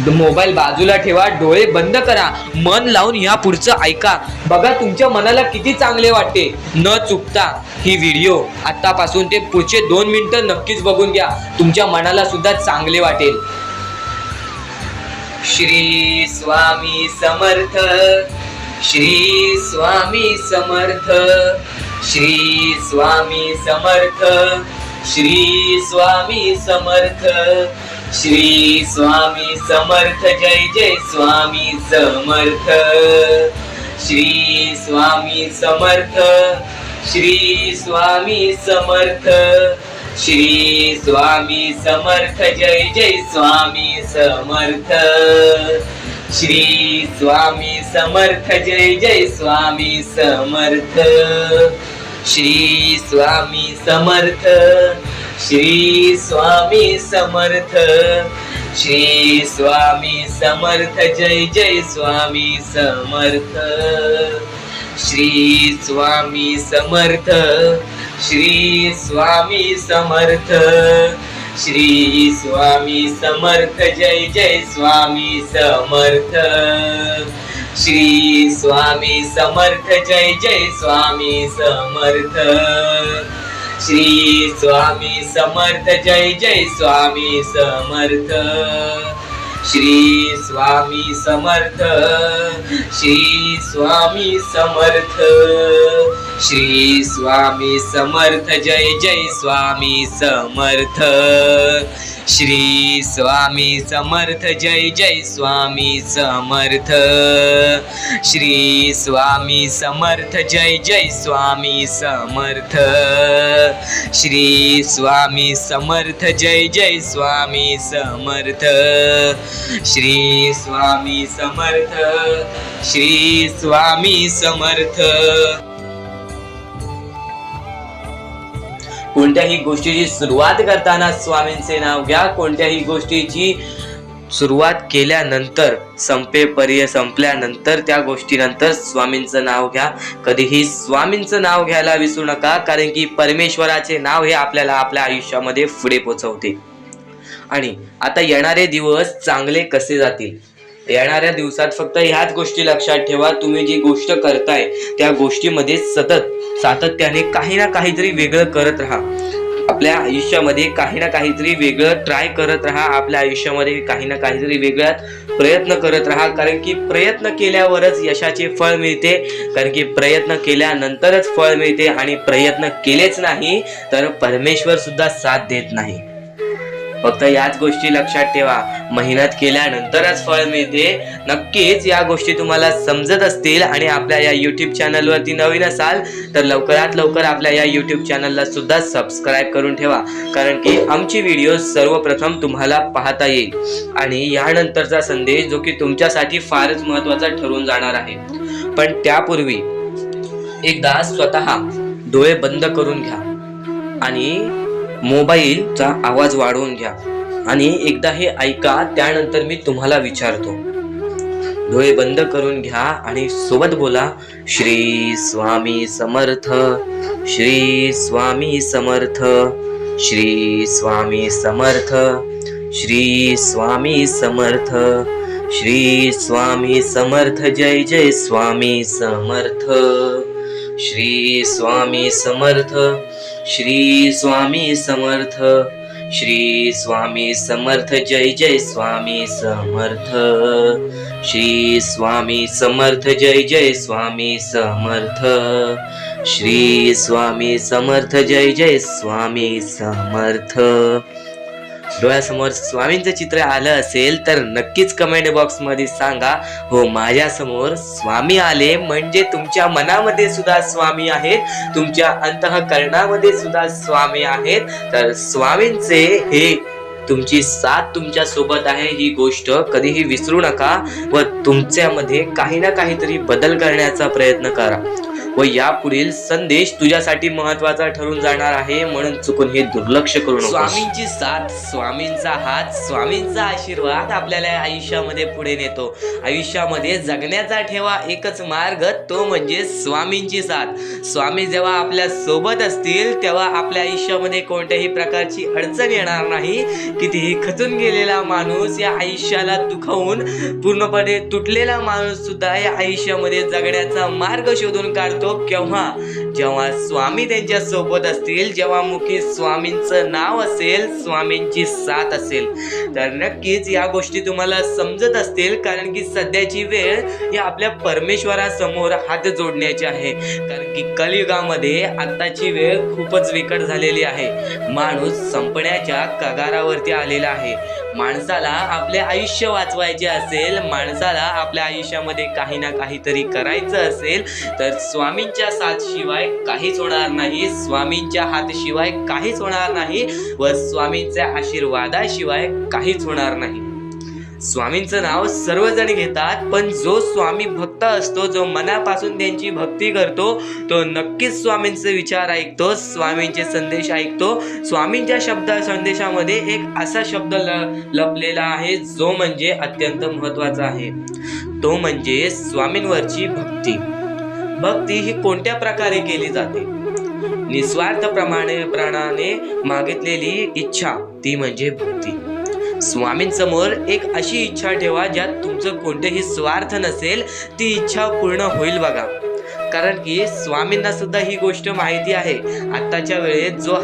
मोबाईल बाजूला ठेवा, डोळे बंद करा, मन लावून या पुढचं ऐका. बघा तुमच्या मनाला किती चांगले वाटते. न चुकता ही व्हिडिओ आतापासून ते पुढचे 2 मिनिटं नक्कीच बघून घ्या, तुमच्या मनाला सुद्धा चांगले वाटेल. श्री स्वामी समर्थ, श्री स्वामी समर्थ, श्री स्वामी समर्थ, श्री स्वामी समर्थ, श्री स्वामी समर्थ. जय जय स्वामी समर्थ, श्री स्वामी समर्थ, श्री स्वामी समर्थ, श्री स्वामी समर्थ. जय जय स्वामी समर्थ, श्री स्वामी समर्थ. जय जय स्वामी समर्थ, श्री स्वामी समर्थ, श्री स्वामी समर्थ, श्री स्वामी समर्थ. जय जय स्वामी समर्थ, श्री स्वामी समर्थ, श्री स्वामी समर्थ, श्री स्वामी समर्थ. जय जय स्वामी समर्थ, श्री स्वामी समर्थ. जय जय स्वामी समर्थ, श्री स्वामी समर्थ. जय जय स्वामी समर्थ, श्री स्वामी समर्थ, श्री स्वामी समर्थ, श्री स्वामी समर्थ. जय जय स्वामी समर्थ, श्री स्वामी समर्थ. जय जय स्वामी समर्थ, श्री स्वामी समर्थ. जय जय स्वामी समर्थ, श्री स्वामी समर्थ. जय जय स्वामी समर्थ, श्री स्वामी समर्थ, श्री स्वामी समर्थ. कोणत्याही गोष्टीची सुरुवात करताना स्वामींचे नाव घ्या. कोणत्याही गोष्टीची सुरुवात केल्यानंतर संपल्यानंतर त्या गोष्टीनंतर स्वामींचं नाव घ्या. कधीही स्वामींचं नाव घ्यायला विसरू नका, कारण की परमेश्वराचे नाव हे आपल्याला आपल्या आयुष्यामध्ये पुढे पोहोचवते. आणि आता येणारे दिवस चांगले कसे जातील, येणाऱ्या दिवसात फक्त ह्याच गोष्टी लक्षात ठेवा. तुम्ही जी गोष्ट करताय त्या गोष्टीमध्ये सातत्याने काही ना काहीतरी वेगळं करत राहा. आपल्या आयुष्यामध्ये काही ना काहीतरी वेगळं ट्राय करत राहा. आपल्या आयुष्यामध्ये काही ना काहीतरी वेगळ्यात प्रयत्न करत राहा, कारण की प्रयत्न केल्यावरच यशाचे फळ मिळते. कारण की प्रयत्न केल्यानंतरच फळ मिळते, आणि प्रयत्न केलेच नाही तर परमेश्वर सुद्धा साथ देत नाही. फक्त याच गोष्टी लक्षात ठेवा, मेहनत केल्यानंतरच फळ मिळते. नक्कीच या गोष्टी तुम्हाला समजत असतील आणि आपल्या या YouTube चॅनलवरती नवीन असाल तर लवकरात लवकर आपल्या या YouTube चॅनलला सुद्धा सबस्क्राईब करून ठेवा, कारण की आमची व्हिडिओ सर्वप्रथम तुम्हाला पाहता येईल. आणि यानंतरचा संदेश जो की तुमच्यासाठी फारच महत्त्वाचा ठरून जाणार आहे. पण त्यापूर्वी एकदा स्वतः डोळे बंद करून घ्या आणि मोबाईलचा आवाज वाढवून घ्या आणि एकदा हे ऐका. त्यानंतर मी तुम्हाला विचारतो. डोळे बंद करून घ्या आणि सोबत बोला, श्री स्वामी समर्थ, श्री स्वामी समर्थ, श्री स्वामी समर्थ, श्री स्वामी समर्थ, श्री स्वामी समर्थ, जय जय स्वामी समर्थ, श्री स्वामी समर्थ, श्री स्वामी समर्थ, श्री स्वामी समर्थ, जय जय स्वामी समर्थ, श्री स्वामी समर्थ, जय जय स्वामी समर्थ, श्री स्वामी समर्थ, जय जय स्वामी समर्थ. डोळ्यासमोर स्वामींचं चित्र आलं असेल तर नक्कीच कमेंट बॉक्स मध्ये सांगा, हो माझ्या समोर स्वामी आले. म्हणजे तुमच्या मनामध्ये सुद्धा स्वामी आहेत, तुमच्या अंतःकरणामध्ये सुद्धा स्वामी आहेत. तर स्वामींचे हे तुमची साथ तुमच्या सोबत आहे ही गोष्ट कधीही विसरू नका व तुमच्यामध्ये काही ना काहीतरी बदल करण्याचा प्रयत्न करा. व यापुढील संदेश तुझ्यासाठी महत्वाचा ठरून जाणार आहे, म्हणून चुकून हे दुर्लक्ष करू नका. स्वामींची साथ, स्वामींचा हात, स्वामींचा आशीर्वाद आपल्याला आयुष्यामध्ये पुढे नेतो. आयुष्यामध्ये जगण्याचा ठेवा एकच मार्ग, तो म्हणजे स्वामींची साथ. स्वामी जेव्हा आपल्या सोबत असतील तेव्हा आपल्या आयुष्यामध्ये कोणत्याही प्रकारची अडचण येणार नाही. कितीही खचून गेलेला माणूस, या आयुष्याला दुखावून पूर्णपणे तुटलेला माणूस सुद्धा या आयुष्यामध्ये जगण्याचा मार्ग शोधून काढतो. जेव्हा स्वामी त्यांच्या सोबत असतील, जेव्हा मुखी स्वामींचं नाव असेल, स्वामींची साथ असेल, तर नक्कीच या गोष्टी तुम्हाला समजत असतील. कारण की सध्याची वेळ ही आपल्या परमेश्वरासमोर हात जोडण्याची आहे. कारण की कलियुगामध्ये आताची वेळ खूपच विकट झालेली आहे. माणूस संपण्याच्या कगारावरती आलेला आहे. माणसाला आपले आयुष्य वाचवायचे असेल, माणसाला आपल्या आयुष्यामध्ये काही ना काहीतरी करायचं असेल तर स्वामींच्या साथ शिवाय काहीच होणार नाही, स्वामींच्या हाताशिवाय काहीच होणार नाही व स्वामींच्या आशीर्वादाशिवाय काहीच होणार नाही. स्वामींचं नाव सर्वजण घेतात, पण जो स्वामी भक्त असतो, जो मनापासून त्यांची भक्ती करतो, तो नक्कीच स्वामींचे विचार ऐकतो, स्वामींचे संदेश ऐकतो. स्वामींच्या संदेशामध्ये एक असा शब्द लपलेला आहे जो म्हणजे अत्यंत महत्वाचा आहे, तो म्हणजे स्वामींवरची भक्ती. भक्ती ही कोणत्या प्रकारे केली जाते? निस्वार्थ प्राणाने मागितलेली इच्छा, ती म्हणजे भक्ती. स्वामींसमोर एक अशी इच्छा ठेवा ज्यात तुमचं कोणतेही स्वार्थ नसेल, ती इच्छा पूर्ण होईल बघा. कारण की स्वामींना सुद्धा ही गोष्ट माहिती आहे. आताच्या वेळेत जो